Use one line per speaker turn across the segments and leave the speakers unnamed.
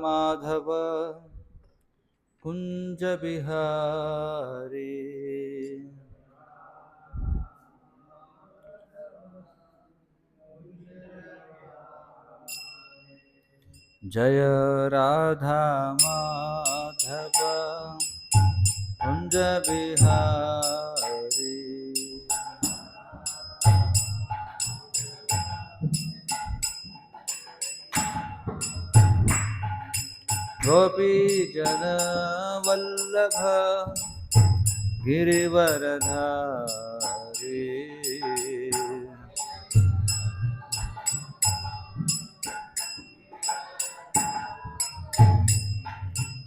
माधव कुंज बिहारी जय राधा माधव कुंज बिहारी गोपी जन वल्लभ गिरिवरधारी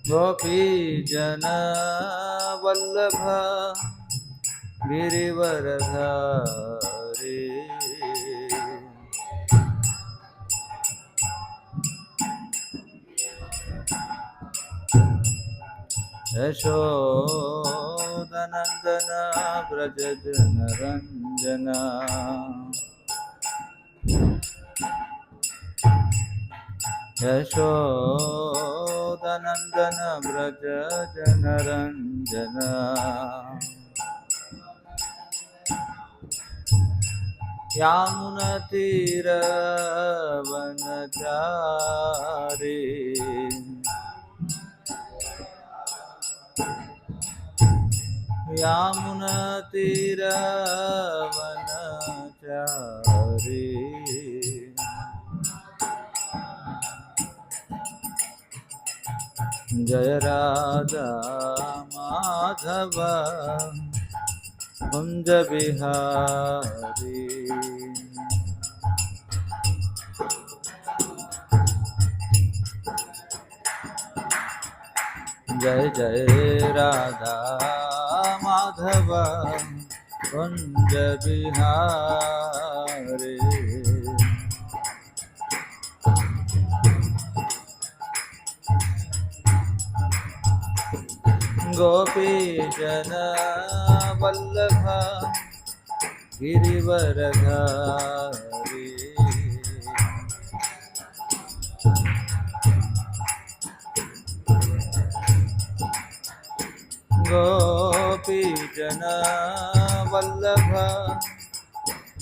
गोपी जन वल्लभ गिरिवरधारी यशोदनंदन व्रज जनरंजना यशोदनंदन व्रज जनरंजना यामुनतीरवनचारी यामुनतीरवनचारी जय राधा माधव कुंज बिहारी जय जय राधा माधव कुंज बिहारी गोपी जन वल्लभ गिरिवरधारी गोपी जन वल्लभ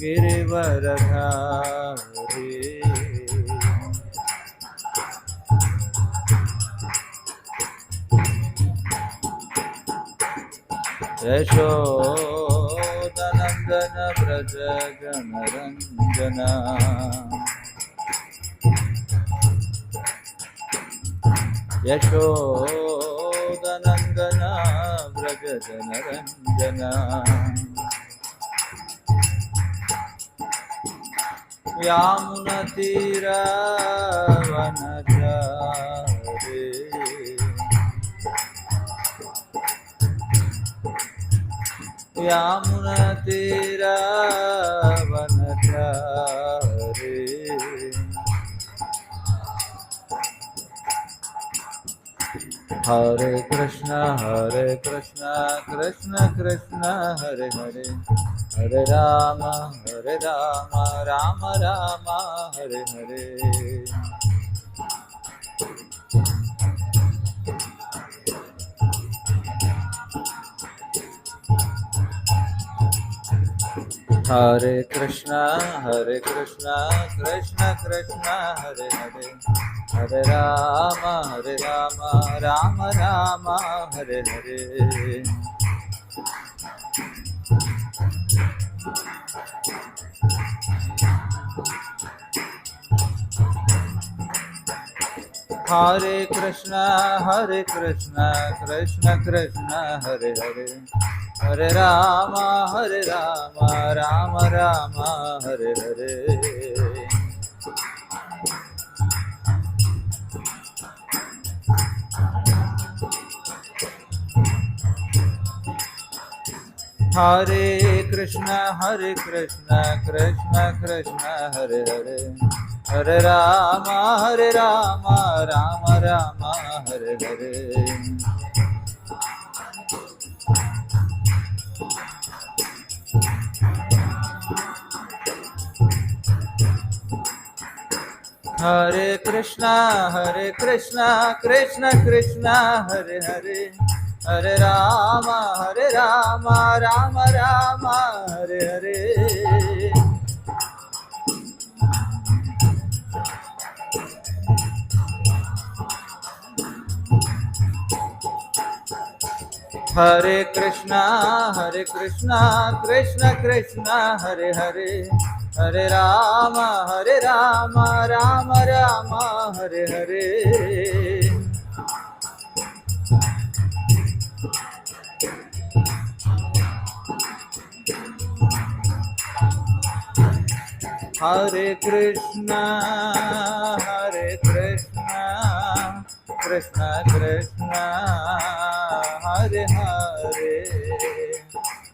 गिरिवरधारी यशोदनंदन व्रज जनरंजना यशोदनंदन व्रज जनरंजना यामुनतीरवनचारी यामुनतीरवनचारी हरे Krishna Krishna Krishna Hare Hare Hare Ram Ram Ram Hare Hare Hare Krishna Krishna Krishna Hare Hare Hare Ram Ram Ram Hare Hare Hare Krishna Krishna Krishna Hare Hare Hare Ram Ram Ram Hare Hare Hare Krishna Krishna Krishna Hare Hare Hare Ram Ram Ram Hare Hare Hare Krishna, Krishna Krishna, Hare Hare, Hare Rama, Rama Rama, Hare Hare. Hare Krishna, Krishna Krishna, Hare Hare, Hare Rama, Rama Rama, Hare Hare. Hare Krishna, Krishna Krishna, Hare Hare,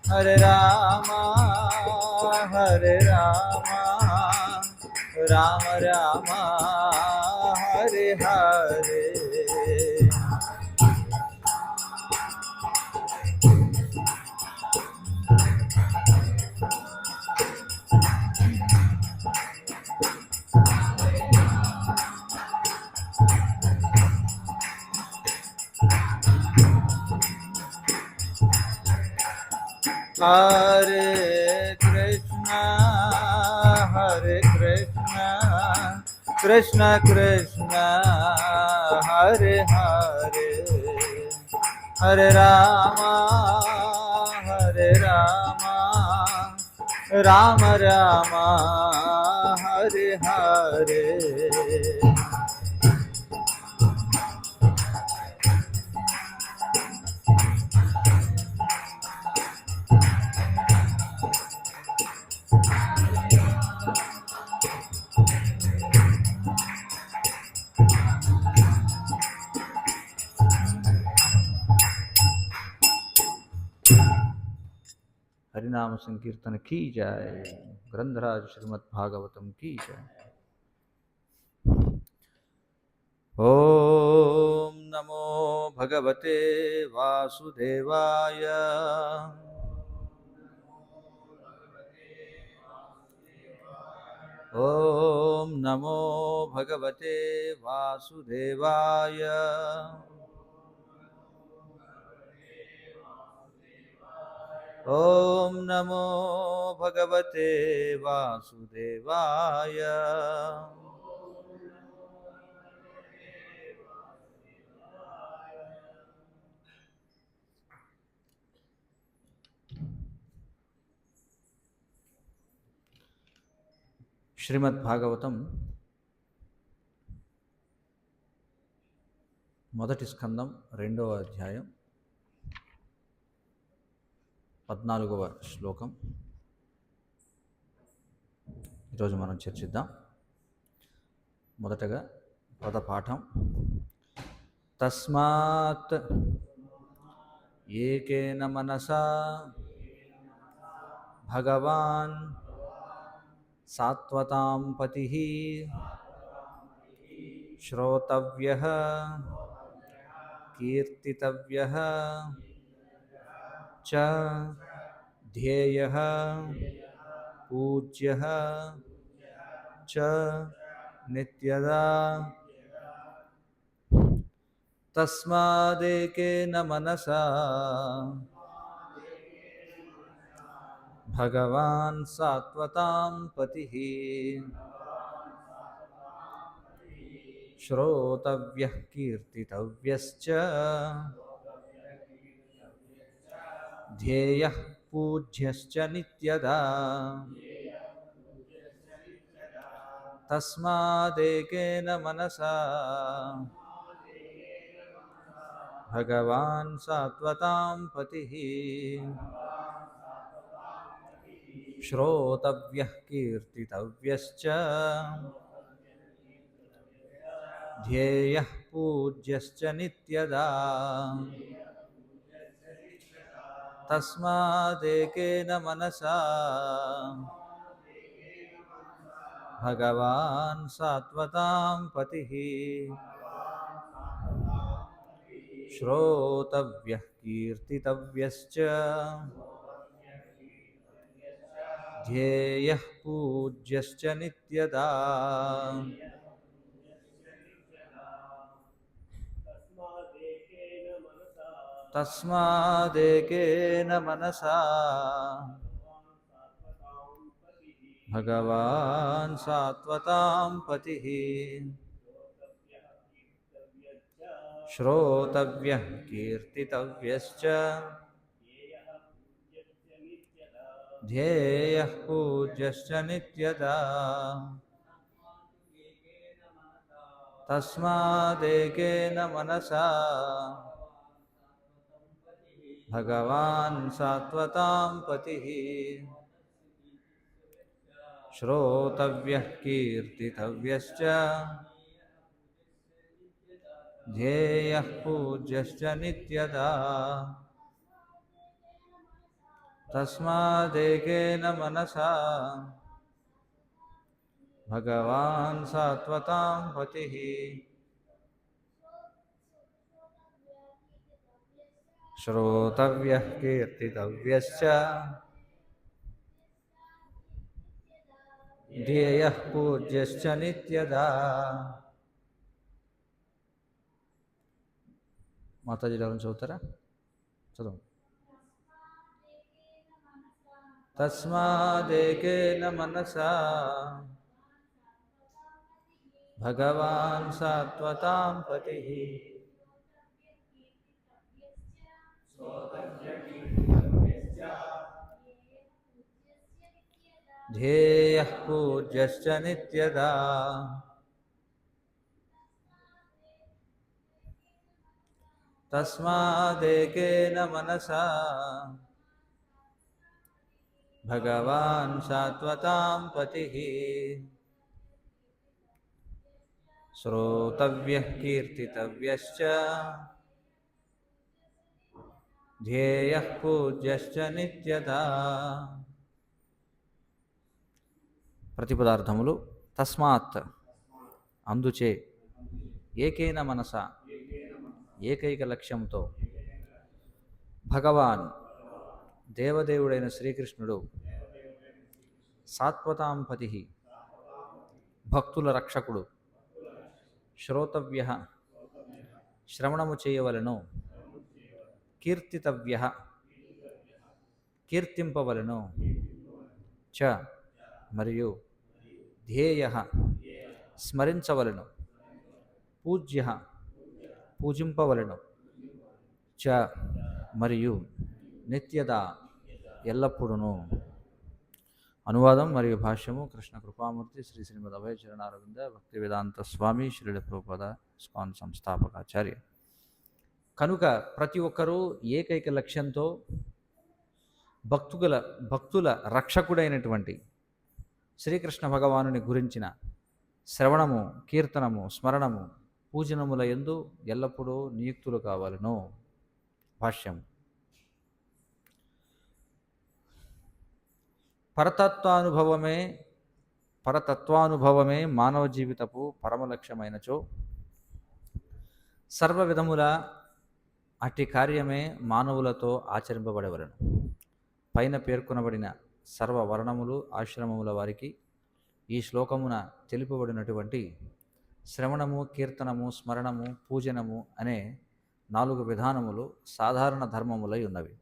Hare Rama, Rama Rama, Hare Hare. Hare Krishna, Krishna Krishna, Hare Hare, Hare Rama, Rama Rama, Hare Hare. हरिनाम संकीर्तन की जय, ग्रंथराज श्रीमद् भागवतम की जय। ओम नमो भगवते वासुदेवाय। ओम नमो भगवते वासुदेवाय। ओम नमो भगवते वासुदेवाय। శ్రీమద్ భాగవతం మొదటి స్కందం 2వ అధ్యాయం 14వ శ్లోకం ఈరోజు మనం చర్చిద్దాం. మొదటగా పదపాఠం. తస్మాత్ ఏకేన మనసా భగవాన్ సాత్వతాం పతిః శ్రోతవ్యః కీర్తితవ్యః చ ధ్యేయః పూజ్యః చ నిత్యదా. తస్మాదేకేన మనసా భగవాన్ సాత్వతాం పతిః శ్రోతవ్యః కీర్తితవ్యశ్చ ధ్యేయః పూజ్యశ్చ నిత్యదా. తస్మాదేకేన మనసా భగవాన్ సాత్వతాం పతిః శ్రోతవ్యః కీర్తితవ్యశ్చ ధ్యేయః పూజ్యశ్చ నిత్యదా. తస్మాదేకేన మనసా భగవాన్ సాత్వతాం పతిః శ్రోతవ్యః కీర్తితవ్యశ్చ ధ్యేయః పూజ్యశ్చ నిత్యదా. తస్మాదేకేన మనసా భగవాన్ సాత్వతాం పతిః శ్రోతవ్యః కీర్తితవ్యశ్చ ధ్యేయః పూజ్యశ్చ నిత్యదా తస్మాదేకేన మనసా భగవాన్ సాత్వతాం పతిః శ్రోతవ్యః కీర్తితవ్యశ్చ ధ్యేయః పూజ్యశ్చ నిత్యదా తస్మాదేకేన మనసా భగవాన్ సాత్వతాం పతిః శ్రోతవ్యః కీర్తితవ్యశ్చ ధ్యేయః పూజ్యశ్చ నిత్యదా. మాతాజీ ఎవరైనా చదువుతారా? చదువు. తస్మాదేకేన మనసా భగవాన్ సాత్వతాం పతిః ధ్యేయః పూజ్యశ్చ నిత్యదా. తస్మాదేకేన మనసా భగవాన్ సాత్వతాం పతిః శ్రోతవ్యః కీర్తితవ్యశ్చ ధ్యేయః పూజ్యశ్చ నిత్యదా. ప్రతిపదార్థములు. తస్మాత్ అందుచే, ఏకేన మనస ఏకైక లక్ష్యంతో, భగవాన్ దేవదేవుడైన శ్రీకృష్ణుడు, సాత్వతాం పతిః భక్తుల రక్షకుడు, శ్రోతవ్యః శ్రవణము చేయవలెను, కీర్తితవ్యః కీర్తింపవలెను, చ మరియు ధ్యేయః స్మరించవలెను, పూజ్యః పూజింపవలెను, చ మరియు నిత్యదా ఎల్లప్పుడూ. అనువాదం మరియు భాష్యము కృష్ణ కృపామూర్తి శ్రీ శ్రీమద్ అభయ చరణారవింద భక్తి వేదాంత స్వామి శ్రీల ప్రభుపద స్కాన్ సంస్థాపకాచార్య. కనుక ప్రతి ఒక్కరూ ఏకైక లక్ష్యంతో భక్తుల రక్షకుడైనటువంటి శ్రీకృష్ణ భగవానుని గురించిన శ్రవణము, కీర్తనము, స్మరణము, పూజనముల యందు ఎల్లప్పుడూ నియుక్తులు కావాలను. భాష్యం. పరతత్వానుభవమే మానవ జీవితపు పరమలక్ష్యమైనచో, సర్వ విధముల అట్టి కార్యమే మానవులతో ఆచరింపబడవలెను. పైన పేర్కొనబడిన సర్వ వర్ణములు, ఆశ్రమముల వారికి ఈ శ్లోకమున తెలుపబడినటువంటి శ్రవణము, కీర్తనము, స్మరణము, పూజనము అనే 4 విధానములు సాధారణ ధర్మములై ఉన్నవి.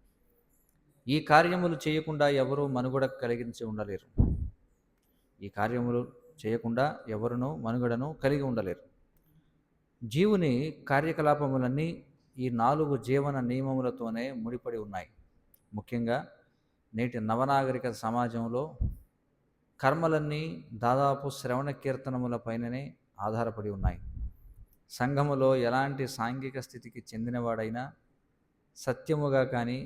ఈ కార్యములు చేయకుండా ఎవరూ మనుగడ కలిగించి ఉండలేరు. ఈ కార్యములు చేయకుండా ఎవరునూ మనుగడను కలిగి ఉండలేరు. జీవుని కార్యకలాపములన్నీ ఈ 4 జీవన నియమములతోనే ముడిపడి ఉన్నాయి. ముఖ్యంగా నేటి నవనాగరిక సమాజంలో కర్మలన్నీ దాదాపు శ్రవణ కీర్తనముల పైననే ఆధారపడి ఉన్నాయి. సంఘములో ఎలాంటి సాంఘిక స్థితికి చెందినవాడైనా సత్యముగా కానీ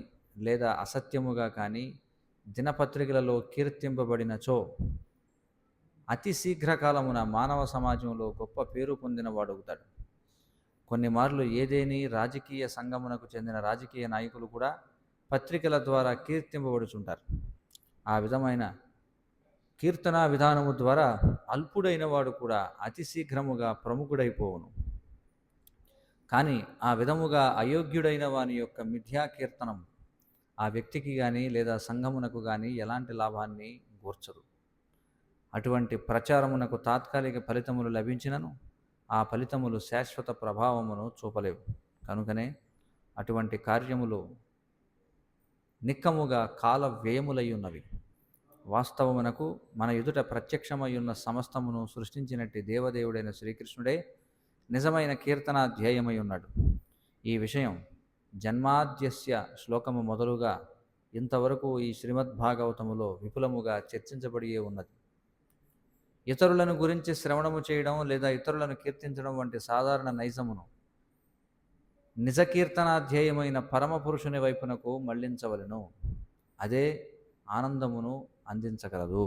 లేదా అసత్యముగా కానీ దినపత్రికలలో కీర్తింపబడినచో అతి శీఘ్రకాలమున మానవ సమాజంలో గొప్ప పేరు పొందిన వాడవుతాడు. కొన్ని మార్లు ఏదేని రాజకీయ సంఘమునకు చెందిన రాజకీయ నాయకులు కూడా పత్రికల ద్వారా కీర్తింపబడుచుంటారు. ఆ విధమైన కీర్తనా విధానము ద్వారా అల్పుడైన వాడు కూడా అతి శీఘ్రముగా ప్రముఖుడైపోవును. కానీ ఆ విధముగా అయోగ్యుడైన వాని యొక్క మిథ్యా కీర్తనం ఆ వ్యక్తికి కానీ లేదా సంఘమునకు కానీ ఎలాంటి లాభాన్ని గూర్చదు. అటువంటి ప్రచారమునకు తాత్కాలిక ఫలితములు లభించినను ఆ ఫలితములు శాశ్వత ప్రభావమును చూపలేవు. కనుకనే అటువంటి కార్యములు నిక్కముగా కాల వ్యయములై ఉన్నవి. వాస్తవమునకు మన ఎదుట ప్రత్యక్షమై ఉన్న సమస్తమును సృష్టించినట్టి దేవదేవుడైన శ్రీకృష్ణుడే నిజమైన కీర్తనాధ్యేయమై ఉన్నాడు. ఈ విషయం జన్మాద్యస్య శ్లోకము మొదలుగా ఇంతవరకు ఈ శ్రీమద్భాగవతములో విపులముగా చర్చించబడి ఉన్నది. ఇతరులను గురించి శ్రవణము చేయడం లేదా ఇతరులను కీర్తించడం వంటి సాధారణ నైజమును నిజ కీర్తనాధ్యేయమైన పరమపురుషుని వైపునకు మళ్లించవలెను. అదే ఆనందమును అందించగలదు.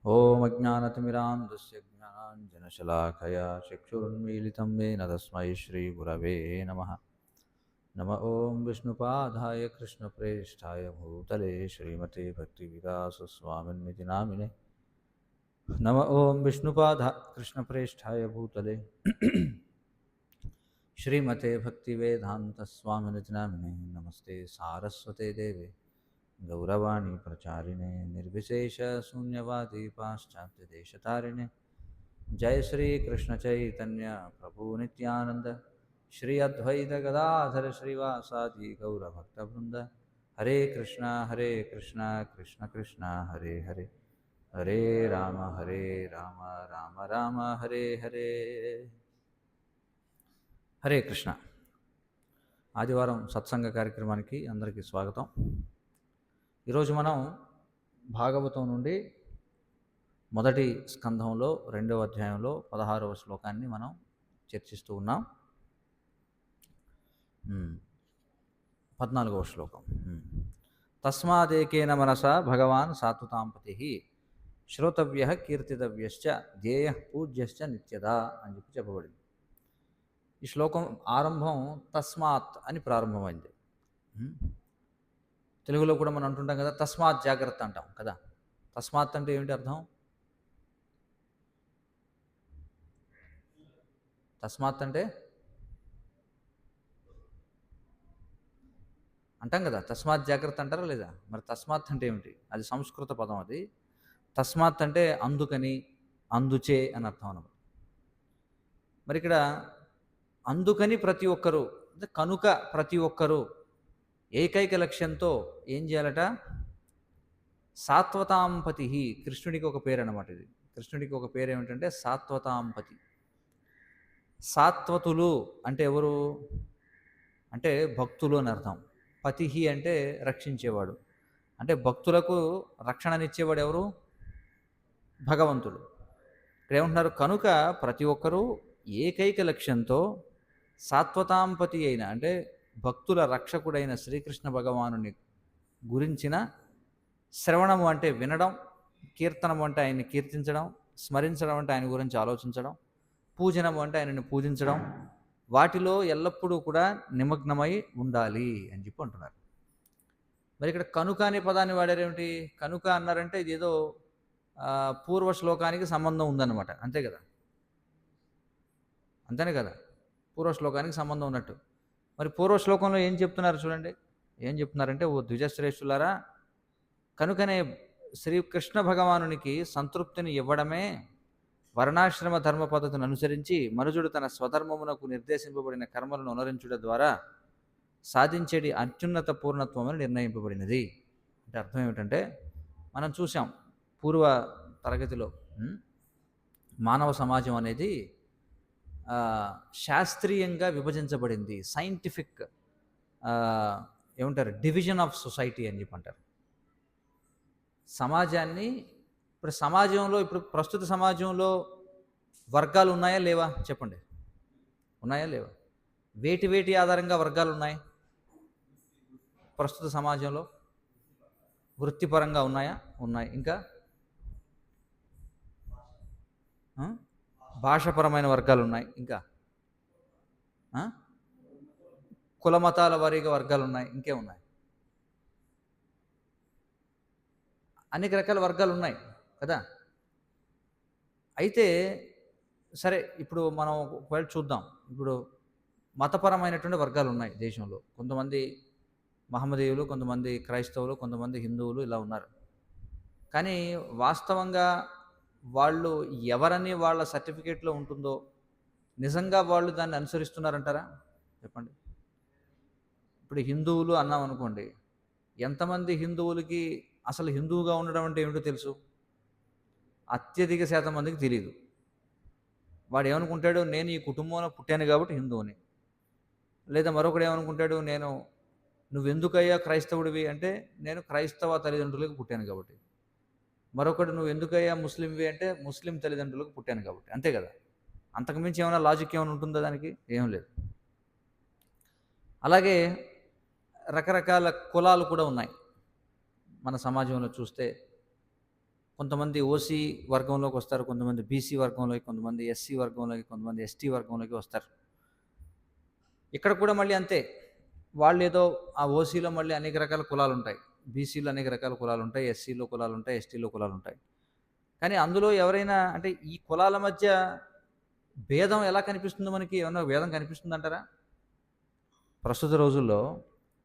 ఓం అజ్ఞానతిమిరాంధస్య జ్ఞానాంజనశలాకయా చక్షురున్మీలితం येन తస్మై శ్రీగురవే నమః. నమ ఓం విష్ణుపాదాయ కృష్ణప్రేష్ఠాయ భూతలే శ్రీమతే భక్తివిలాసస్వామిన్నితి నామినే. నమ ఓం విష్ణుపాదాయ కృష్ణప్రేష్ఠాయ భూతలే శ్రీమతే భక్తివేదాంతస్వామినితి నామినే. నమస్తే సారస్వతే దేవే గౌరవాణి ప్రచారిణే నిర్విశేష శూన్యవాది పాశ్చాత్యదేశతారిణే. జయ శ్రీ కృష్ణ చైతన్య ప్రభు నిత్యానంద శ్రీ అద్వైత గదాధర శ్రీవాసాది గౌరభక్తవృంద. హరే కృష్ణ కృష్ణ కృష్ణ హరే హరే, హరే రామ రామ రామ హరే హరే. హరే కృష్ణ. ఆదివారం సత్సంగ కార్యక్రమానికి అందరికీ స్వాగతం. ఈరోజు మనం భాగవతం నుండి మొదటి స్కంధంలో 2వ అధ్యాయంలో 16వ శ్లోకాన్ని మనం చర్చిస్తూ ఉన్నాం. 14వ శ్లోకం. తస్మాదేకేన మనసా భగవాన్ సాత్వతాంపతి శ్రోతవ్య కీర్తితవ్యశ్చ ధ్యేయ పూజ్యశ్చ నిత్యదా అని చెప్పబడింది. ఈ శ్లోకం ఆరంభం తస్మాత్ అని ప్రారంభమైంది. తెలుగులో కూడా మనం అంటుంటాం కదా, తస్మాత్ జాగ్రత్త అంటాం కదా. తస్మాత్ అంటే ఏమిటి అర్థం? తస్మాత్ అంటే అంటాం కదా, తస్మాత్ జాగ్రత్త అంటారా లేదా? మరి తస్మాత్ అంటే ఏమిటి? అది సంస్కృత పదం. అది తస్మాత్ అంటే అందుకని, అందుచే అని అర్థం అన్నమాట. మరి ఇక్కడ అందుకని ప్రతి ఒక్కరూ, అంటే కనుక ప్రతి ఒక్కరూ ఏకైక లక్ష్యంతో ఏం చేయాలట? సాత్వతాంపతి. కృష్ణుడికి ఒక పేరు అన్నమాట ఇది. కృష్ణుడికి ఒక పేరు ఏమిటంటే సాత్వతాంపతి. సాత్వతులు అంటే ఎవరు? అంటే భక్తులు అని అర్థం. పతిహి అంటే రక్షించేవాడు. అంటే భక్తులకు రక్షణనిచ్చేవాడు ఎవరు? భగవంతుడు. ఇక్కడ ఏమంటున్నారు? కనుక ప్రతి ఒక్కరూ ఏకైక లక్ష్యంతో సాత్వతాంపతి అయిన, అంటే భక్తుల రక్షకుడైన శ్రీకృష్ణ భగవానుని గురించిన శ్రవణము అంటే వినడం, కీర్తనము అంటే ఆయన్ని కీర్తించడం, స్మరించడం అంటే ఆయన గురించి ఆలోచించడం, పూజనము అంటే ఆయనని పూజించడం, వాటిలో ఎల్లప్పుడూ కూడా నిమగ్నమై ఉండాలి అని చెప్పి అంటున్నారు. మరి ఇక్కడ కనుక అనే పదాన్ని వాడారేమిటి? కనుక అన్నారంటే ఇది ఏదో పూర్వ శ్లోకానికి సంబంధం ఉందన్నమాట. అంతే కదా, అంతేనే కదా, పూర్వ శ్లోకానికి సంబంధం ఉన్నట్టు. మరి పూర్వ శ్లోకంలో ఏం చెప్తున్నారు చూడండి. ఏం చెప్తున్నారంటే, ఓ ద్విజశ్రేష్ఠులారా, కనుకనే శ్రీకృష్ణ భగవానునికి సంతృప్తిని ఇవ్వడమే వర్ణాశ్రమ ధర్మ పద్ధతిని అనుసరించి మనుజుడు తన స్వధర్మమునకు నిర్దేశింపబడిన కర్మలను అనుసరించుట ద్వారా సాధించేది అత్యున్నత పూర్ణత్వం అని నిర్ణయింపబడినది. అంటే అర్థం ఏమిటంటే, మనం చూసాం పూర్వ తరగతిలో మానవ సమాజం అనేది శాస్త్రీయంగా విభజించబడింది. సైంటిఫిక్ ఏమంటారు, డివిజన్ ఆఫ్ సొసైటీ అని చెప్పి అంటారు. సమాజాన్ని ఇప్పుడు ప్రస్తుత సమాజంలో వర్గాలు ఉన్నాయా లేవా చెప్పండి? ఉన్నాయా లేవా? వేటి ఆధారంగా వర్గాలు ఉన్నాయి ప్రస్తుత సమాజంలో? వృత్తిపరంగా ఉన్నాయా? ఉన్నాయి. ఇంకా భాషాపరమైన వర్గాలు ఉన్నాయి. ఇంకా కులమతాల వారీగా వర్గాలు ఉన్నాయి. ఇంకేమున్నాయి? అనేక రకాల వర్గాలు ఉన్నాయి కదా. అయితే సరే, ఇప్పుడు మనం ఒకవేళ చూద్దాం. ఇప్పుడు మతపరమైనటువంటి వర్గాలు ఉన్నాయి దేశంలో. కొంతమంది మహమ్మదీయులు, కొంతమంది క్రైస్తవులు, కొంతమంది హిందువులు ఇలా ఉన్నారు. కానీ వాస్తవంగా వాళ్ళు ఎవరని వాళ్ళ సర్టిఫికేట్లో ఉంటుందో నిజంగా వాళ్ళు దాన్ని అనుసరిస్తున్నారంటారా? చెప్పండి. ఇప్పుడు హిందువులు అన్నాం అనుకోండి, ఎంతమంది హిందువులకి అసలు హిందువుగా ఉండడం అంటే ఏమిటో తెలుసు? అత్యధిక శాతం మందికి తెలీదు. వాడు ఏమనుకుంటాడు, నేను ఈ కుటుంబంలో పుట్టాను కాబట్టి హిందువుని. లేదా మరొకడు ఏమనుకుంటాడు, నువ్వెందుకయ్యా క్రైస్తవుడివి అంటే, నేను క్రైస్తవ తల్లిదండ్రులకు పుట్టాను కాబట్టి. మరొకడు నువ్వెందుకయ్యా ముస్లింవి అంటే, ముస్లిం తల్లిదండ్రులకు పుట్టాను కాబట్టి. అంతే కదా! అంతకుమించి ఏమైనా లాజిక్ ఏమైనా ఉంటుందా దానికి? ఏం లేదు. అలాగే రకరకాల కులాలు కూడా ఉన్నాయి మన సమాజంలో చూస్తే. కొంతమంది ఓసీ వర్గంలోకి వస్తారు, కొంతమంది బీసీ వర్గంలోకి, కొంతమంది ఎస్సీ వర్గంలోకి, కొంతమంది ఎస్టీ వర్గంలోకి వస్తారు. ఇక్కడ కూడా మళ్ళీ అంతే. వాళ్ళేదో ఆ ఓసీలో మళ్ళీ అనేక రకాల కులాలుంటాయి, బీసీలో అనేక రకాల కులాలుంటాయి, ఎస్సీలో కులాలుంటాయి, ఎస్టీలో కులాలుంటాయి. కానీ అందులో ఎవరైనా అంటే ఈ కులాల మధ్య భేదం ఎలా కనిపిస్తుందో మనకి ఏమన్నా భేదం కనిపిస్తుందంటారా? ప్రస్తుత రోజుల్లో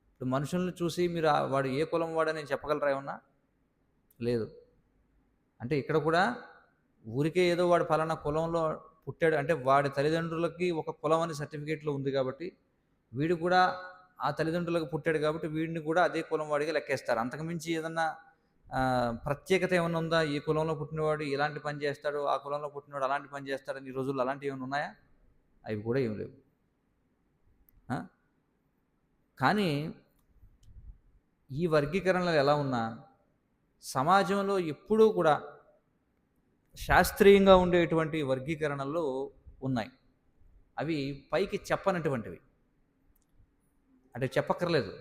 ఇప్పుడు మనుషుల్ని చూసి మీరు వాడు ఏ కులం వాడని చెప్పగలరా ఏమన్నా? లేదు. అంటే ఇక్కడ కూడా ఊరికే ఏదో వాడు ఫలానా కులంలో పుట్టాడు అంటే వాడి తల్లిదండ్రులకి ఒక కులం అని సర్టిఫికేట్లో ఉంది కాబట్టి వీడు కూడా ఆ తల్లిదండ్రులకు పుట్టాడు కాబట్టి వీడిని కూడా అదే కులం వాడిగా లెక్కేస్తారు. అంతకుమించి ఏదన్నా ప్రత్యేకత ఏమన్నా ఉందా? ఈ కులంలో పుట్టినవాడు ఇలాంటి పని చేస్తాడు, ఆ కులంలో పుట్టినవాడు అలాంటి పని చేస్తాడని ఈ రోజుల్లో అలాంటివి ఏమైనా ఉన్నాయా? అవి కూడా ఏమి లేవు. కానీ ఈ వర్గీకరణలు ఎలా ఉన్నా సమాజంలో ఎప్పుడూ కూడా శాస్త్రీయంగా ఉండేటువంటి వర్గీకరణలు ఉన్నాయి. అవి పైకి చెప్పనటువంటివి, అంటే చెప్పక్కర్లేదు.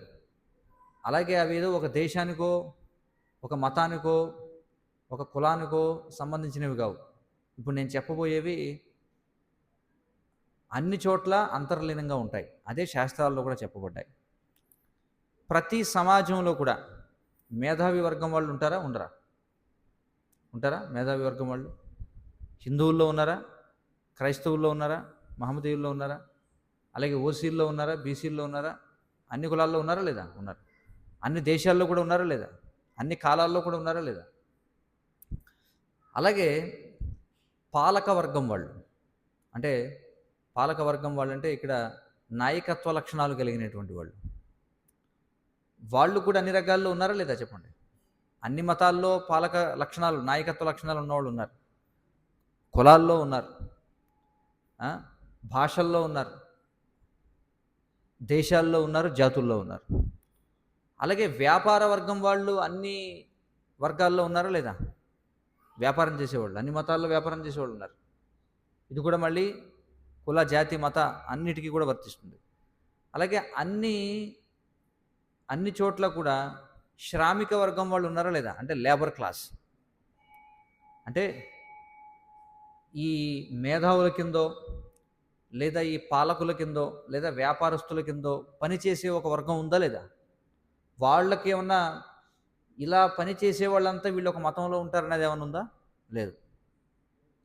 అలాగే అవి ఏదో ఒక దేశానికో, ఒక మతానికో, ఒక కులానికో సంబంధించినవి కావు. ఇప్పుడు నేను చెప్పబోయేవి అన్ని చోట్ల అంతర్లీనంగా ఉంటాయి. అదే శాస్త్రాల్లో కూడా చెప్పబడ్డాయి. ప్రతి సమాజంలో కూడా మేధావి వర్గం వాళ్ళు ఉంటారా? ఉండరా? ఉంటారా మేధావి వర్గం వాళ్ళు? హిందువుల్లో ఉన్నారా? క్రైస్తవుల్లో ఉన్నారా? మహమ్మదీయుల్లో ఉన్నారా? అలాగే ఓసీల్లో ఉన్నారా? బీసీల్లో ఉన్నారా? అన్ని కులాల్లో ఉన్నారా లేదా? ఉన్నారు. అన్ని దేశాల్లో కూడా ఉన్నారా లేదా? అన్ని కాలాల్లో కూడా ఉన్నారా లేదా? అలాగే పాలక వర్గం వాళ్ళు, అంటే పాలక వర్గం వాళ్ళంటే ఇక్కడ నాయకత్వ లక్షణాలు కలిగినటువంటి వాళ్ళు కూడా అన్ని రకాల్లో ఉన్నారా లేదా చెప్పండి? అన్ని మతాల్లో పాలక లక్షణాలు, నాయకత్వ లక్షణాలు ఉన్నవాళ్ళు ఉన్నారు. కులాల్లో ఉన్నారు, భాషల్లో ఉన్నారు, దేశాల్లో ఉన్నారు, జాతుల్లో ఉన్నారు. అలాగే వ్యాపార వర్గం వాళ్ళు అన్ని వర్గాల్లో ఉన్నారా లేదా? వ్యాపారం చేసేవాళ్ళు, అన్ని మతాల్లో వ్యాపారం చేసేవాళ్ళు ఉన్నారు. ఇది కూడా మళ్ళీ కుల, జాతి, మత అన్నిటికీ కూడా వర్తిస్తుంది. అలాగే అన్ని చోట్ల కూడా శ్రామిక వర్గం వాళ్ళు ఉన్నారా లేదా? అంటే లేబర్ క్లాస్, అంటే ఈ మేధావుల కిందో లేదా ఈ పాలకుల కిందో లేదా వ్యాపారస్తుల కిందో పనిచేసే ఒక వర్గం ఉందా లేదా? వాళ్ళకి ఏమన్నా ఇలా పనిచేసే వాళ్ళంతా వీళ్ళు ఒక మతంలో ఉంటారనేది ఏమైనా ఉందా? లేదు.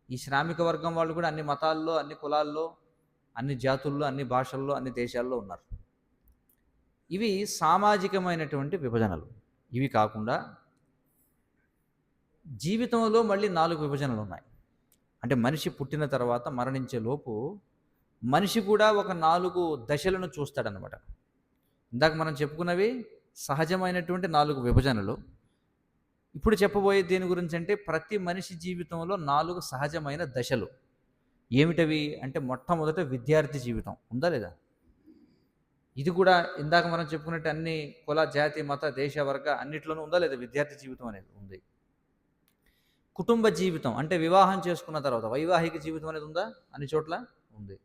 ఈ శ్రామిక వర్గం వాళ్ళు కూడా అన్ని మతాల్లో, అన్ని కులాల్లో, అన్ని జాతుల్లో, అన్ని భాషల్లో, అన్ని దేశాల్లో ఉన్నారు. ఇవి సామాజికమైనటువంటి విభజనలు. ఇవి కాకుండా జీవితంలో మళ్ళీ 4 విభజనలు ఉన్నాయి. అంటే మనిషి పుట్టిన తర్వాత మరణించే లోపు మనిషి కూడా ఒక 4 దశలను చూస్తాడనమాట. ఇందాక మనం చెప్పుకున్నవి సహజమైనటువంటి 4 విభజనలు. ఇప్పుడు చెప్పబోయే దేని గురించి అంటే ప్రతి మనిషి జీవితంలో 4 సహజమైన దశలు. ఏమిటవి అంటే మొట్టమొదట విద్యార్థి జీవితం ఉందా లేదా? ఇది కూడా ఇందాక మనం చెప్పుకున్నట్టు అన్ని కుల, జాతి, మత, దేశ, వర్గ అన్నిట్లోనూ ఉందా లేదా విద్యార్థి జీవితం అనేది? ఉంది. కుటుంబ జీవితం అంటే వివాహం చేసుకున్న తర్వాత వైవాహిక జీవితం అనేది ఉందా? అన్ని చోట్ల ఉంది.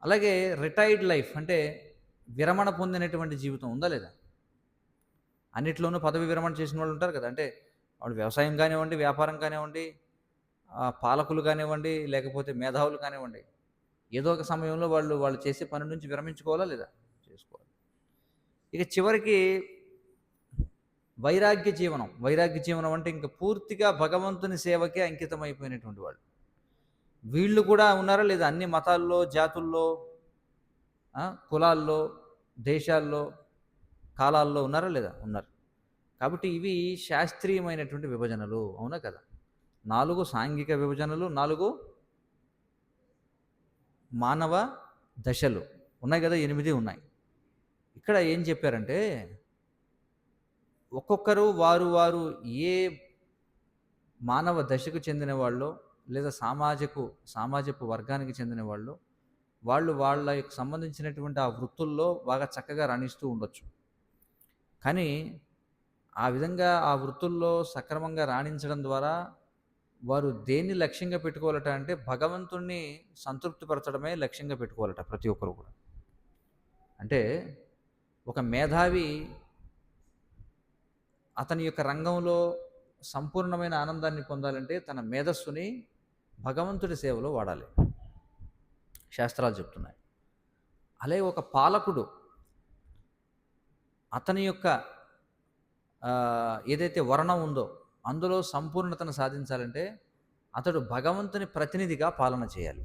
అలాగే రిటైర్డ్ లైఫ్ అంటే విరమణ పొందినటువంటి జీవితం ఉందా లేదా? అన్నిట్లోనూ పదవి విరమణ చేసిన వాళ్ళు ఉంటారు కదా. అంటే వాడు వ్యవసాయం కానివ్వండి, వ్యాపారం కానివ్వండి, పాలకులు కానివ్వండి, లేకపోతే మేధావులు కానివ్వండి, ఏదో ఒక సమయంలో వాళ్ళు చేసే పని నుంచి విరమించుకోవాలా లేదా? చేసుకోవాలి. ఇక చివరికి వైరాగ్య జీవనం అంటే ఇంకా పూర్తిగా భగవంతుని సేవకే అంకితం అయిపోయినటువంటి వాళ్ళు. వీళ్ళు కూడా ఉన్నారా లేదా? అన్ని మతాల్లో, జాతుల్లో, కులాల్లో, దేశాల్లో, కాలాల్లో ఉన్నారా లేదా? ఉన్నారు. కాబట్టి ఇవి శాస్త్రీయమైనటువంటి విభజనలు, అవునా కదా? 4 సాంఘిక విభజనలు, 4 మానవ దశలు ఉన్నాయి కదా, 8 ఉన్నాయి. ఇక్కడ ఏం చెప్పారంటే ఒక్కొక్కరు వారు వారు ఏ మానవ దశకు చెందిన వాళ్ళో లేదా సామాజిక వర్గానికి చెందిన వాళ్ళు వాళ్ళకి సంబంధించినటువంటి ఆ వృత్తుల్లో బాగా చక్కగా రాణిస్తూ ఉండొచ్చు. కానీ ఆ విధంగా ఆ వృత్తుల్లో సక్రమంగా రాణించడం ద్వారా వారు దేన్ని లక్ష్యంగా పెట్టుకోవాలట అంటే భగవంతుణ్ణి సంతృప్తిపరచడమే లక్ష్యంగా పెట్టుకోవాలట ప్రతి ఒక్కరు కూడా. అంటే ఒక మేధావి అతని యొక్క రంగంలో సంపూర్ణమైన ఆనందాన్ని పొందాలంటే తన మేధస్సుని భగవంతుడి సేవలో వాడాలి, శాస్త్రాలు చెప్తున్నాయి. అలాగే ఒక పాలకుడు అతని యొక్క ఏదైతే వర్ణం ఉందో అందులో సంపూర్ణతను సాధించాలంటే అతడు భగవంతుని ప్రతినిధిగా పాలన చేయాలి.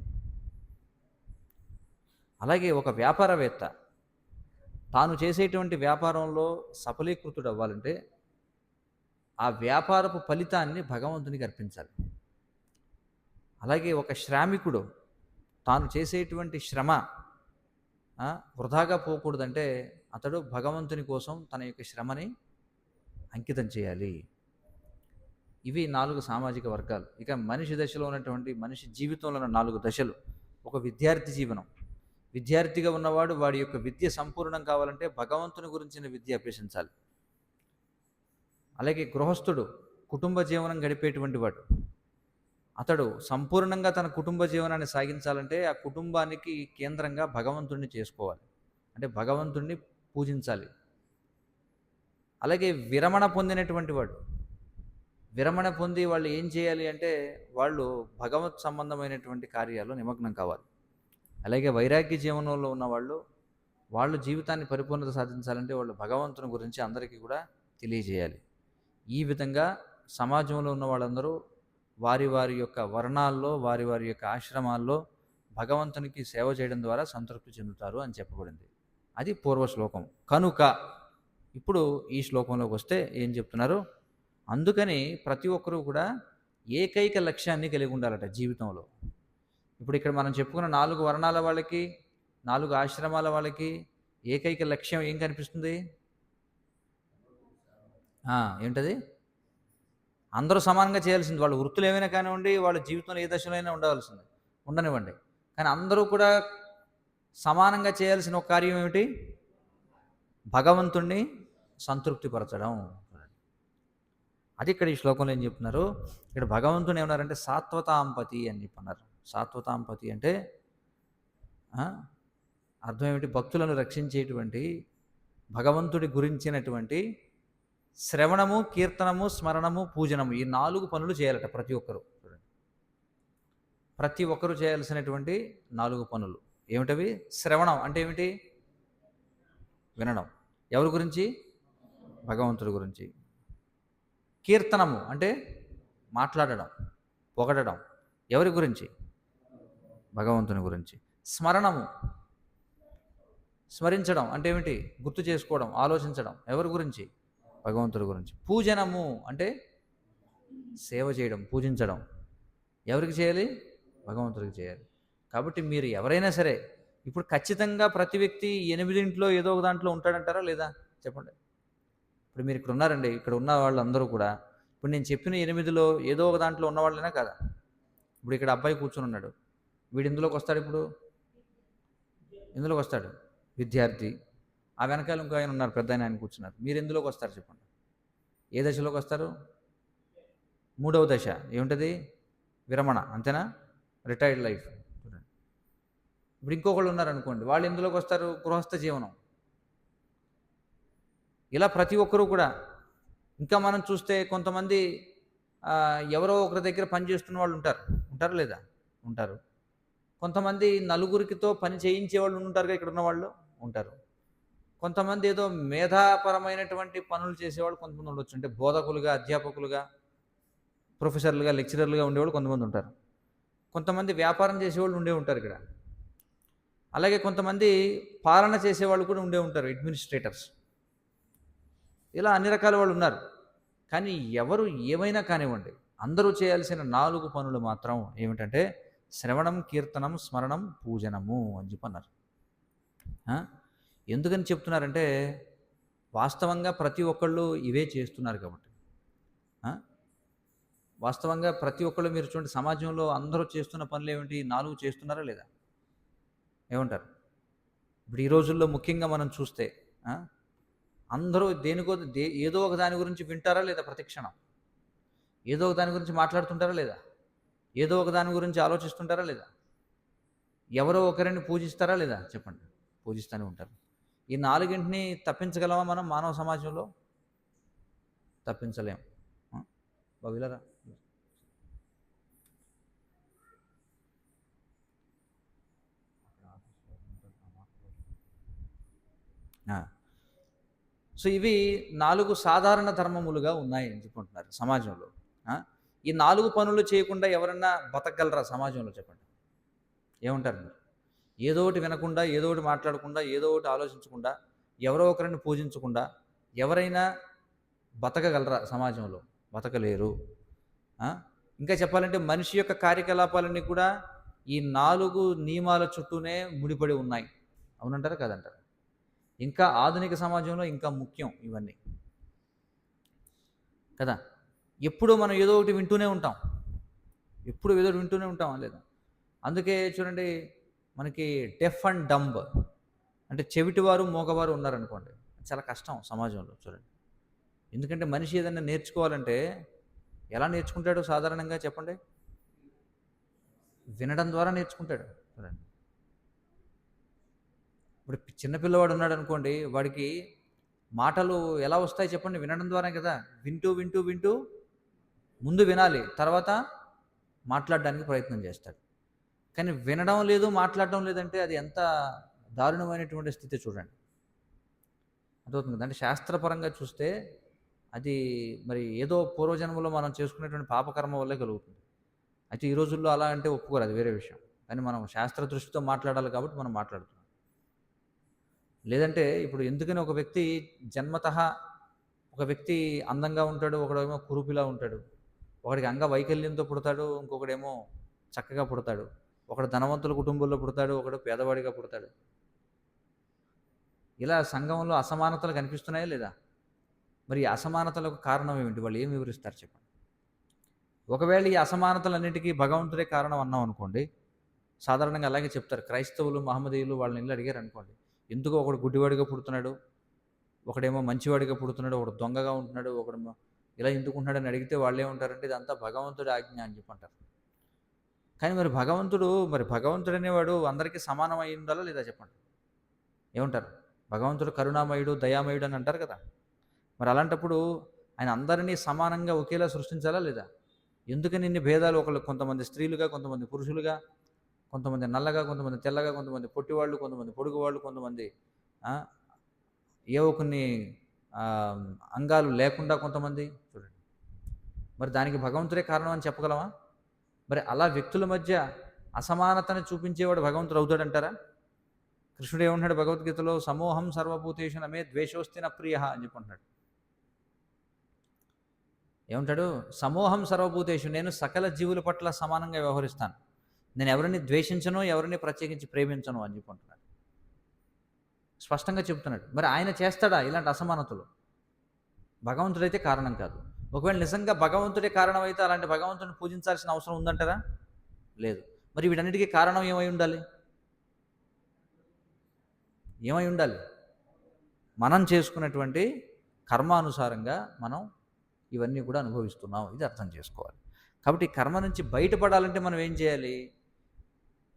అలాగే ఒక వ్యాపారవేత్త తాను చేసేటువంటి వ్యాపారంలో సఫలీకృతుడు అవ్వాలంటే ఆ వ్యాపారపు ఫలితాన్ని భగవంతునికి అర్పించాలి. అలాగే ఒక శ్రామికుడు తాను చేసేటువంటి శ్రమ వృధాగా పోకూడదంటే అతడు భగవంతుని కోసం తన యొక్క శ్రమని అంకితం చేయాలి. ఇవి 4 సామాజిక వర్గాలు. ఇక మనిషి దశలో ఉన్నటువంటి మనిషి జీవితంలో ఉన్న 4 దశలు. ఒక విద్యార్థి జీవనం. విద్యార్థిగా ఉన్నవాడు వాడి యొక్క విద్య సంపూర్ణం కావాలంటే భగవంతుని గురించిన విద్య అభ్యసించాలి. అలాగే గృహస్థుడు కుటుంబ జీవనం గడిపేటువంటి వాడు, అతడు సంపూర్ణంగా తన కుటుంబ జీవనాన్ని సాగించాలంటే ఆ కుటుంబానికి కేంద్రంగా భగవంతుడిని చేసుకోవాలి, అంటే భగవంతుడిని పూజించాలి. అలాగే విరమణ పొందినటువంటి వాడు, విరమణ పొంది వాళ్ళు ఏం చేయాలి అంటే వాళ్ళు భగవత్ సంబంధమైనటువంటి కార్యాల్లో నిమగ్నం కావాలి. అలాగే వైరాగ్య జీవనంలో ఉన్న వాళ్ళు జీవితాన్ని పరిపూర్ణత సాధించాలంటే వాళ్ళు భగవంతుని గురించి అందరికీ కూడా తెలియజేయాలి. ఈ విధంగా సమాజంలో ఉన్న వాళ్ళందరూ వారి వారి యొక్క వర్ణాల్లో వారి వారి యొక్క ఆశ్రమాల్లో భగవంతునికి సేవ చేయడం ద్వారా సంతృప్తి చెందుతారు అని చెప్పబడింది. అది పూర్వ శ్లోకం. కనుక ఇప్పుడు ఈ శ్లోకంలోకి వస్తే ఏం చెప్తున్నారు? అందుకని ప్రతి ఒక్కరూ కూడా ఏకైక లక్ష్యాన్ని కలిగి ఉండాలట జీవితంలో. ఇప్పుడు ఇక్కడ మనం చెప్పుకున్న 4 వర్ణాల వాళ్ళకి 4 ఆశ్రమాల వాళ్ళకి ఏకైక లక్ష్యం ఏం కనిపిస్తుంది? ఏంటది? అందరూ సమానంగా చేయాల్సింది. వాళ్ళ వృత్తులు ఏమైనా కానివ్వండి, వాళ్ళ జీవితంలో ఏ దశలో అయినా ఉండనివ్వండి. కానీ అందరూ కూడా సమానంగా చేయాల్సిన ఒక కార్యం ఏమిటి? భగవంతుణ్ణి సంతృప్తిపరచడం. అది ఇక్కడ ఈ శ్లోకంలో ఏం చెప్తున్నారు? ఇక్కడ భగవంతుని ఏమన్నారంటే సాత్వతాంపతి అని చెప్పన్నారు. సాత్వతాంపతి అంటే అర్థం ఏమిటి? భక్తులను రక్షించేటువంటి భగవంతుడి గురించినటువంటి శ్రవణము, కీర్తనము, స్మరణము, పూజనము, ఈ 4 పనులు చేయాలట ప్రతి ఒక్కరు. ప్రతి ఒక్కరూ చేయాల్సినటువంటి 4 పనులు ఏమిటవి? శ్రవణం అంటే ఏమిటి? వినడం. ఎవరి గురించి? భగవంతుడి గురించి. కీర్తనము అంటే మాట్లాడడం, పొగడడం. ఎవరి గురించి? భగవంతుని గురించి. స్మరణము, స్మరించడం అంటే ఏమిటి? గుర్తు చేసుకోవడం, ఆలోచించడం. ఎవరి గురించి? భగవంతుడి గురించి. పూజనము అంటే సేవ చేయడం, పూజించడం. ఎవరికి చేయాలి? భగవంతుడికి చేయాలి. కాబట్టి మీరు ఎవరైనా సరే ఇప్పుడు ఖచ్చితంగా ప్రతి వ్యక్తి 8 ఏదో ఒక దాంట్లో ఉంటాడంటారా లేదా? చెప్పండి. ఇప్పుడు మీరు ఇక్కడ ఉన్నారండి, ఇక్కడ ఉన్న వాళ్ళందరూ కూడా ఇప్పుడు నేను చెప్పిన 8లో ఏదో ఒక దాంట్లో ఉన్నవాళ్ళైనా కదా? ఇప్పుడు ఇక్కడ అబ్బాయి కూర్చొని ఉన్నాడు, వీడు ఇందులోకి వస్తాడు. ఇప్పుడు ఇందులోకి వస్తాడు విద్యార్థి. ఆ వెనకాల ఇంకో ఆయన ఉన్నారు, పెద్ద ఆయన కూర్చున్నారు. మీరు ఎందులోకి వస్తారు చెప్పండి? ఏ దశలోకి వస్తారు? 3వ దశ ఏముంటుంది? విరమణ. అంతేనా? Retired life. ఇప్పుడు ఇంకొకళ్ళు ఉన్నారనుకోండి, వాళ్ళు ఎందులోకి వస్తారు? గృహస్థ జీవనం. ఇలా ప్రతి ఒక్కరూ కూడా. ఇంకా మనం చూస్తే కొంతమంది ఎవరో ఒకరి దగ్గర పనిచేస్తున్న వాళ్ళు ఉంటారు లేదా? ఉంటారు. కొంతమంది నలుగురికితో పని చేయించే వాళ్ళు ఉంటారుగా, ఇక్కడ ఉన్న వాళ్ళు ఉంటారు. కొంతమంది ఏదో మేధాపరమైనటువంటి పనులు చేసేవాళ్ళు కొంతమంది ఉండొచ్చు. అంటే బోధకులుగా, అధ్యాపకులుగా, ప్రొఫెసర్లుగా, లెక్చరర్లుగా ఉండేవాళ్ళు కొంతమంది ఉంటారు. కొంతమంది వ్యాపారం చేసేవాళ్ళు ఉంటారు ఇక్కడ. అలాగే కొంతమంది పాలన చేసేవాళ్ళు కూడా ఉంటారు, అడ్మినిస్ట్రేటర్స్. ఇలా అన్ని రకాల వాళ్ళు ఉన్నారు. కానీ ఎవరు ఏమైనా కానివ్వండి, అందరూ చేయాల్సిన 4 పనులు మాత్రం ఏమిటంటే శ్రవణం, కీర్తనం, స్మరణం, పూజనము అని చెప్పన్నారు. ఎందుకని చెప్తున్నారంటే వాస్తవంగా ప్రతి ఒక్కళ్ళు ఇవే చేస్తున్నారు కాబట్టి. వాస్తవంగా ప్రతి ఒక్కళ్ళు మీరు చూడండి, సమాజంలో అందరూ చేస్తున్న పనులు ఏమిటి? 4 చేస్తున్నారా లేదా? ఏమంటారు? ఇప్పుడు ఈ రోజుల్లో ముఖ్యంగా మనం చూస్తే అందరూ దేనికో ఏదో ఒక దాని గురించి వింటారా లేదా? ప్రతిక్షణం ఏదో ఒక దాని గురించి మాట్లాడుతుంటారా లేదా? ఏదో ఒక దాని గురించి ఆలోచిస్తుంటారా లేదా? ఎవరో ఒకరిని పూజిస్తారా లేదా? చెప్పండి. పూజిస్తూనే ఉంటారు. ఈ 4ని తప్పించగలమా మనం మానవ సమాజంలో? తప్పించలేం. బాబిలరా సో ఇవి 4 సాధారణ ధర్మములుగా ఉన్నాయి అని చెప్పుకుంటున్నారు సమాజంలో. ఈ 4 పనులు చేయకుండా ఎవరన్నా బతకగలరా సమాజంలో? చెప్పండి. ఏమంటారు మీరు? ఏదో ఒకటి వినకుండా, ఏదో ఒకటి మాట్లాడకుండా, ఏదో ఒకటి ఆలోచించకుండా, ఎవరో ఒకరిని పూజించకుండా ఎవరైనా బతకగలరా సమాజంలో? బతకలేరు. ఇంకా చెప్పాలంటే మనిషి యొక్క కార్యకలాపాలన్నీ కూడా ఈ 4 నియమాల చుట్టూనే ముడిపడి ఉన్నాయి. అవునంటారా కాదంటారా? ఇంకా ఆధునిక సమాజంలో ఇంకా ముఖ్యం ఇవన్నీ కదా. ఎప్పుడూ మనం ఏదో ఒకటి వింటూనే ఉంటాం. ఎప్పుడు ఏదో వింటూనే ఉంటాం లేదా? అందుకే చూడండి, మనకి డెఫ్ అండ్ డంబ్ అంటే చెవిటివారు, మూగవారు ఉన్నారనుకోండి, చాలా కష్టం సమాజంలో. చూడండి, ఎందుకంటే మనిషి ఏదైనా నేర్చుకోవాలంటే ఎలా నేర్చుకుంటాడు సాధారణంగా? చెప్పండి. వినడం ద్వారా నేర్చుకుంటాడు. చూడండి, ఇప్పుడు చిన్నపిల్లవాడు ఉన్నాడు అనుకోండి, వాడికి మాటలు ఎలా వస్తాయి చెప్పండి? వినడం ద్వారా కదా. వింటూ వింటూ వింటూ ముందు వినాలి, తర్వాత మాట్లాడడానికి ప్రయత్నం చేస్తాడు. కానీ వినడం లేదు, మాట్లాడడం లేదంటే అది ఎంత దారుణమైనటువంటి స్థితి చూడండి. అర్థమవుతుంది కదా. అంటే శాస్త్రపరంగా చూస్తే అది మరి ఏదో పూర్వజన్మలో మనం చేసుకునేటువంటి పాపకర్మ వల్లే కలుగుతుంది. అయితే ఈ రోజుల్లో అలా అంటే ఒప్పుకోరు, అది వేరే విషయం. కానీ మనం శాస్త్ర దృష్టితో మాట్లాడాలి కాబట్టి మనం మాట్లాడుతున్నాం. లేదంటే ఇప్పుడు ఎందుకని ఒక వ్యక్తి జన్మతః ఒక వ్యక్తి అందంగా ఉంటాడు, ఒకడేమో కురూపిలా ఉంటాడు, ఒకడికి అంగవైకల్యంతో పుడతాడు, ఇంకొకడేమో చక్కగా పుడతాడు, ఒకడు ధనవంతుల కుటుంబంలో పుడతాడు, ఒకడు పేదవాడిగా పుడతాడు. ఇలా సంఘంలో అసమానతలు కనిపిస్తున్నాయా లేదా? మరి ఈ అసమానతలకు కారణం ఏమిటి? వాళ్ళు ఏం వివరిస్తారు చెప్పండి. ఒకవేళ ఈ అసమానతలన్నిటికీ భగవంతుడే కారణం అన్నాం అనుకోండి, సాధారణంగా అలాగే చెప్తారు. క్రైస్తవులు, మహమ్మదీయులు వాళ్ళని ఇల్లు అడిగారు అనుకోండి, ఎందుకు ఒకడు గుడ్డివాడిగా పుడుతున్నాడు, ఒకడేమో మంచివాడిగా పుడుతున్నాడు, ఒకడు దొంగగా ఉంటున్నాడు, ఒకడేమో ఇలా ఎందుకు ఉంటున్నాడని అడిగితే వాళ్ళు ఏమంటారంటే ఇదంతా భగవంతుడి ఆజ్ఞ అని చెప్పంటారు. కానీ మరి భగవంతుడు అనేవాడు అందరికీ సమానం అయి ఉండాలా లేదా? చెప్పండి. ఏమంటారు? భగవంతుడు కరుణామయుడు, దయామయుడు అని అంటారు కదా. మరి అలాంటప్పుడు ఆయన అందరినీ సమానంగా ఒకేలా సృష్టించాలా లేదా? ఎందుకని ఇన్ని భేదాలు? కొంతమంది స్త్రీలుగా, కొంతమంది పురుషులుగా, కొంతమంది నల్లగా, కొంతమంది తెల్లగా, కొంతమంది పొట్టివాళ్ళు, కొంతమంది పొడుగువాళ్ళు, కొంతమంది ఏవో కొన్ని అంగాలు లేకుండా కొంతమంది. చూడండి, మరి దానికి భగవంతుడే కారణం అని చెప్పగలమా? మరి అలా వ్యక్తుల మధ్య అసమానతను చూపించేవాడు భగవంతుడు అవుతాడంటారా? కృష్ణుడు ఏమంటున్నాడు భగవద్గీతలో? సమూహం సర్వభూతేషు నమే ద్వేషోస్తి న ప్రియ అని చెప్పుకుంటున్నాడు. ఏమంటాడు? సమూహం సర్వభూతేషు, నేను సకల జీవుల పట్ల సమానంగా వ్యవహరిస్తాను, నేను ఎవరిని ద్వేషించను, ఎవరిని ప్రత్యేకించి ప్రేమించను అని చెప్పుకుంటున్నాడు. స్పష్టంగా చెప్తున్నాడు. మరి ఆయన చేస్తాడా ఇలాంటి అసమానతలు? భగవంతుడైతే కారణం కాదు. ఒకవేళ నిజంగా భగవంతుడే కారణం అయితే అలాంటి భగవంతుడిని పూజించాల్సిన అవసరం ఉందంటారా? లేదు. మరి వీటన్నిటికీ కారణం ఏమై ఉండాలి? ఏమై ఉండాలి? మనం చేసుకున్నటువంటి కర్మానుసారంగా మనం ఇవన్నీ కూడా అనుభవిస్తున్నాం. ఇది అర్థం చేసుకోవాలి. కాబట్టి కర్మ నుంచి బయటపడాలంటే మనం ఏం చేయాలి?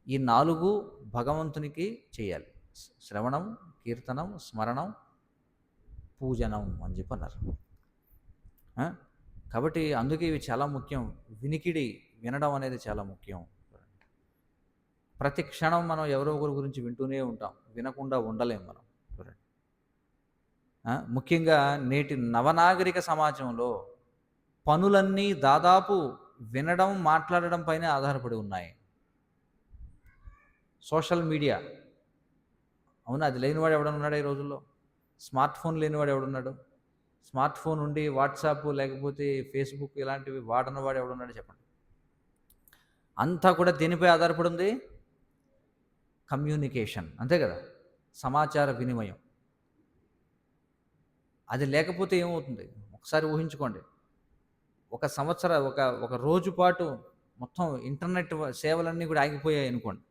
ఈ 4 భగవంతునికి చేయాలి. శ్రవణం, కీర్తనం, స్మరణం, పూజనం అని చెప్పి అన్నారు. కాబట్టి అందుకే ఇవి చాలా ముఖ్యం. వినడం అనేది చాలా ముఖ్యం. ప్రతి క్షణం మనం ఎవరో ఒకరి గురించి వింటూనే ఉంటాం, వినకుండా ఉండలేం మనం. చూడండి, ముఖ్యంగా నేటి నవనాగరిక సమాజంలో పనులన్నీ దాదాపు వినడం, మాట్లాడడం పైనే ఆధారపడి ఉన్నాయి. సోషల్ మీడియా, అవునా? అది లేనివాడు ఎవడన్నాడు ఈ రోజుల్లో? స్మార్ట్ ఫోన్ లేనివాడు ఎవడున్నాడు? స్మార్ట్ ఫోన్ ఉండి వాట్సాప్ లేకపోతే ఫేస్బుక్ ఇలాంటివి వాడని వాడు ఎవడున్నాడు చెప్పండి? అంతా కూడా దేనిపై ఆధారపడి ఉంది? కమ్యూనికేషన్, అంతే కదా, సమాచార వినిమయం. అది లేకపోతే ఏమవుతుంది? ఒకసారి ఊహించుకోండి. ఒక ఒక రోజు పాటు మొత్తం ఇంటర్నెట్ సేవలన్నీ కూడా ఆగిపోయాయి అనుకోండి.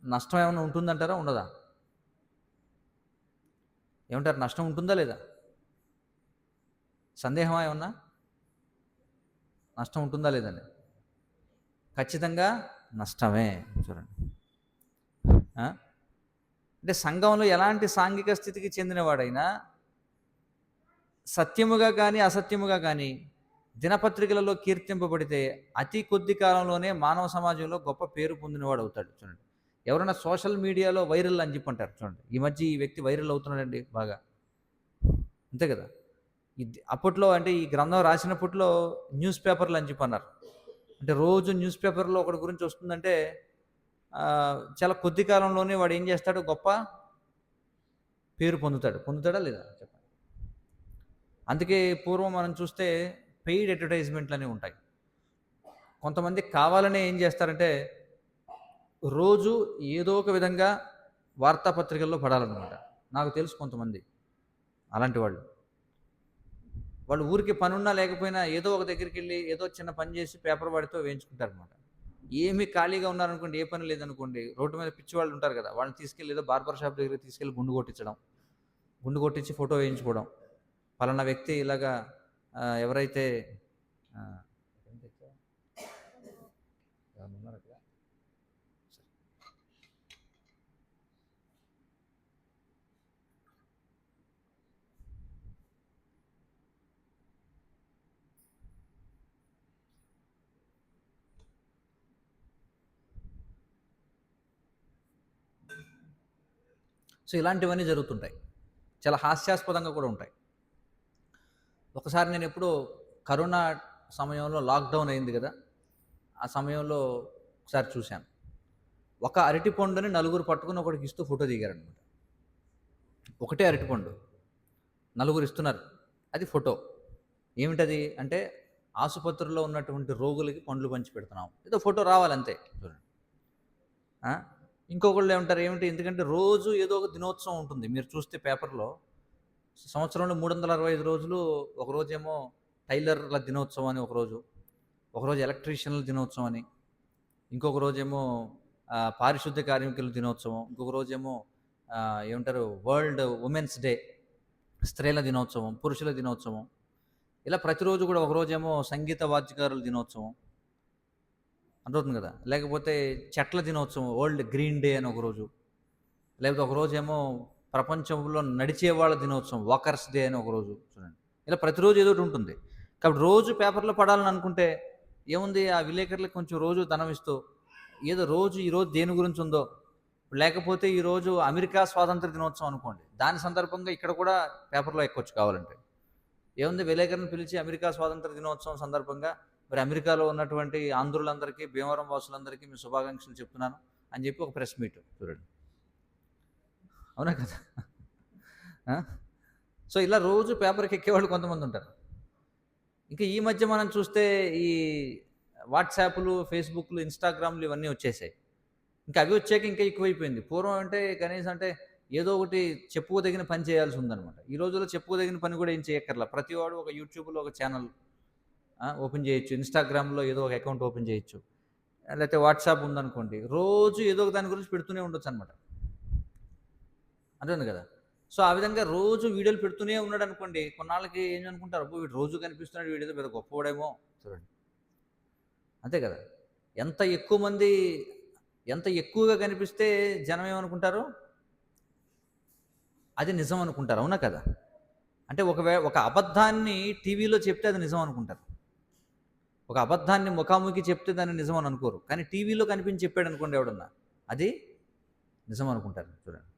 నష్టం ఏమైనా ఉంటుందంటారా? ఉండదా? ఏమంటారు? నష్టం ఉంటుందా లేదా? సందేహమా ఏమన్నా? నష్టం ఉంటుందా లేదండి? ఖచ్చితంగా నష్టమే. చూడండి, అంటే సంఘంలో ఎలాంటి సాంఘిక స్థితికి చెందినవాడైనా సత్యముగా కానీ అసత్యముగా కానీ దినపత్రికలలో కీర్తింపబడితే అతి కొద్ది కాలంలోనే మానవ సమాజంలో గొప్ప పేరు పొందినవాడు అవుతాడు. చూడండి, ఎవరైనా సోషల్ మీడియాలో వైరల్ అని చెప్పి అంటారు. చూడండి, ఈ మధ్య ఈ వ్యక్తి వైరల్ అవుతున్నాడండి బాగా, అంతే కదా. ఇది అప్పట్లో, అంటే ఈ గ్రంథం రాసినప్పట్లో న్యూస్ పేపర్లు అని చెప్పి అన్నారు. అంటే రోజు న్యూస్ పేపర్లో ఒకటి గురించి వస్తుందంటే చాలా కొద్ది కాలంలోనే వాడు ఏం చేస్తాడు? గొప్ప పేరు పొందుతాడా లేదా చెప్పండి? అందుకే పూర్వం మనం చూస్తే పెయిడ్ అడ్వర్టైజ్మెంట్లు అనేవి ఉంటాయి. కొంతమంది కావాలనే ఏం చేస్తారంటే రోజు ఏదో ఒక విధంగా వార్తాపత్రికల్లో పడాలన్నమాట. నాకు తెలుసు కొంతమంది అలాంటి వాళ్ళు ఊరికి పనున్నా లేకపోయినా ఏదో ఒక దగ్గరికి వెళ్ళి ఏదో చిన్న పని చేసి పేపర్ వాడితో వేయించుకుంటారనమాట. ఏమి ఖాళీగా ఉన్నారనుకోండి, ఏ పని లేదనుకోండి, రోడ్డు మీద పిచ్చి వాళ్ళు ఉంటారు కదా, వాళ్ళని తీసుకెళ్ళి ఏదో బార్బర్ షాప్ దగ్గరికి తీసుకెళ్ళి గుండు కొట్టించి ఫోటో వేయించుకోవడం. పలానా వ్యక్తి ఇలాగా ఎవరైతే సో ఇలాంటివన్నీ జరుగుతుంటాయి. చాలా హాస్యాస్పదంగా కూడా ఉంటాయి. ఒకసారి నేను ఎప్పుడో కరోనా సమయంలో లాక్డౌన్ అయింది కదా, ఆ సమయంలో ఒకసారి చూశాను. ఒక అరటిపండుని నలుగురు పట్టుకుని ఒకటికి ఇస్తూ ఫోటో దిగారనమాట. ఒకటే అరటిపండు నలుగురు ఇస్తున్నారు, అది ఫోటో. ఏమిటది అంటే ఆసుపత్రుల్లో ఉన్నటువంటి రోగులకి పండ్లు పంచి పెడుతున్నాం, ఏదో ఫోటో రావాలంతే. చూడండి, ఇంకొకళ్ళు ఏమంటారు, ఏమిటి, ఎందుకంటే రోజు ఏదో ఒక దినోత్సవం ఉంటుంది. మీరు చూస్తే పేపర్లో సంవత్సరంలో 365 రోజులు, ఒకరోజేమో టైలర్ల దినోత్సవం అని ఒకరోజు ఎలక్ట్రీషియన్ల దినోత్సవం అని, ఇంకొక రోజేమో పారిశుద్ధ్య కార్మికుల దినోత్సవం, ఇంకొక రోజేమో ఏమంటారు వరల్డ్ ఉమెన్స్ డే, స్త్రీల దినోత్సవం, పురుషుల దినోత్సవం. ఇలా ప్రతిరోజు కూడా ఒకరోజేమో సంగీత వాద్యకారుల దినోత్సవం, అర్థమవుతుంది కదా. లేకపోతే చెట్ల దినోత్సవం, వరల్డ్ గ్రీన్ డే అని ఒకరోజు. లేకపోతే ఒకరోజేమో ప్రపంచంలో నడిచే వాళ్ళ దినోత్సవం, వాకర్స్ డే అని ఒకరోజు. చూడండి, ఇలా ప్రతిరోజు ఏదో ఒకటి ఉంటుంది. కాబట్టి రోజు పేపర్లో పడాలని అనుకుంటే ఏముంది, ఆ విలేకరులకు కొంచెం రోజు ధనం ఇస్తూ ఏదో ఈరోజు దేని గురించి ఉందో, లేకపోతే ఈరోజు అమెరికా స్వాతంత్ర దినోత్సవం అనుకోండి, దాని సందర్భంగా ఇక్కడ కూడా పేపర్లో ఎక్కొచ్చు కావాలంటే. ఏముంది, విలేకరులను పిలిచి అమెరికా స్వాతంత్ర దినోత్సవం సందర్భంగా మరి అమెరికాలో ఉన్నటువంటి ఆంధ్రులందరికీ, భీమవరం వాసులందరికీ మీ శుభాకాంక్షలు చెప్తున్నాను అని చెప్పి ఒక ప్రెస్ మీట్. చూడండి, అవునా కదా. సో ఇలా రోజు పేపర్కి ఎక్కేవాళ్ళు కొంతమంది ఉంటారు. ఇంకా ఈ మధ్య మనం చూస్తే ఈ వాట్సాప్లు, ఫేస్బుక్లు, ఇన్స్టాగ్రామ్లు ఇవన్నీ వచ్చేసాయి. ఇంకా అవి వచ్చాక ఇంకా ఎక్కువైపోయింది. పూర్వం అంటే కనీసం అంటే ఏదో ఒకటి చెప్పుకోదగిన పని చేయాల్సి ఉందనమాట. ఈ రోజుల్లో చెప్పుకోదగిన పని కూడా ఏం చేయక్కర్లా. ప్రతివాడు ఒక యూట్యూబ్లో ఒక ఛానల్ ఓపెన్ చేయొచ్చు, ఇన్స్టాగ్రామ్లో ఏదో ఒక అకౌంట్ ఓపెన్ చేయొచ్చు, లేకపోతే వాట్సాప్ ఉందనుకోండి, రోజు ఏదో ఒక దాని గురించి పెడుతూనే ఉండొచ్చు అనమాట. అర్థమైంది కదా. సో ఆ విధంగా రోజు వీడియోలు పెడుతూనే ఉన్నాడు అనుకోండి, కొన్నాళ్ళకి ఏం అనుకుంటారు, అబ్బో వీడు రోజు కనిపిస్తున్నాడు, వీడియో పెద్ద గొప్పవాడేమో. చూడండి, అంతే కదా. ఎంత ఎక్కువగా కనిపిస్తే జనం ఏమనుకుంటారు, అది నిజం అనుకుంటారు. అవునా కదా. అంటే ఒక అబద్ధాన్ని టీవీలో చెప్తే అది నిజం అనుకుంటారు. ఒక అబద్ధాన్ని ముఖాముఖి చెప్తే దాన్ని నిజం అని అనుకోరు. కానీ టీవీలో కనిపించి చెప్పాడు అనుకోండి ఎవడన్నా, అది నిజం అనుకుంటారు. చూడండి,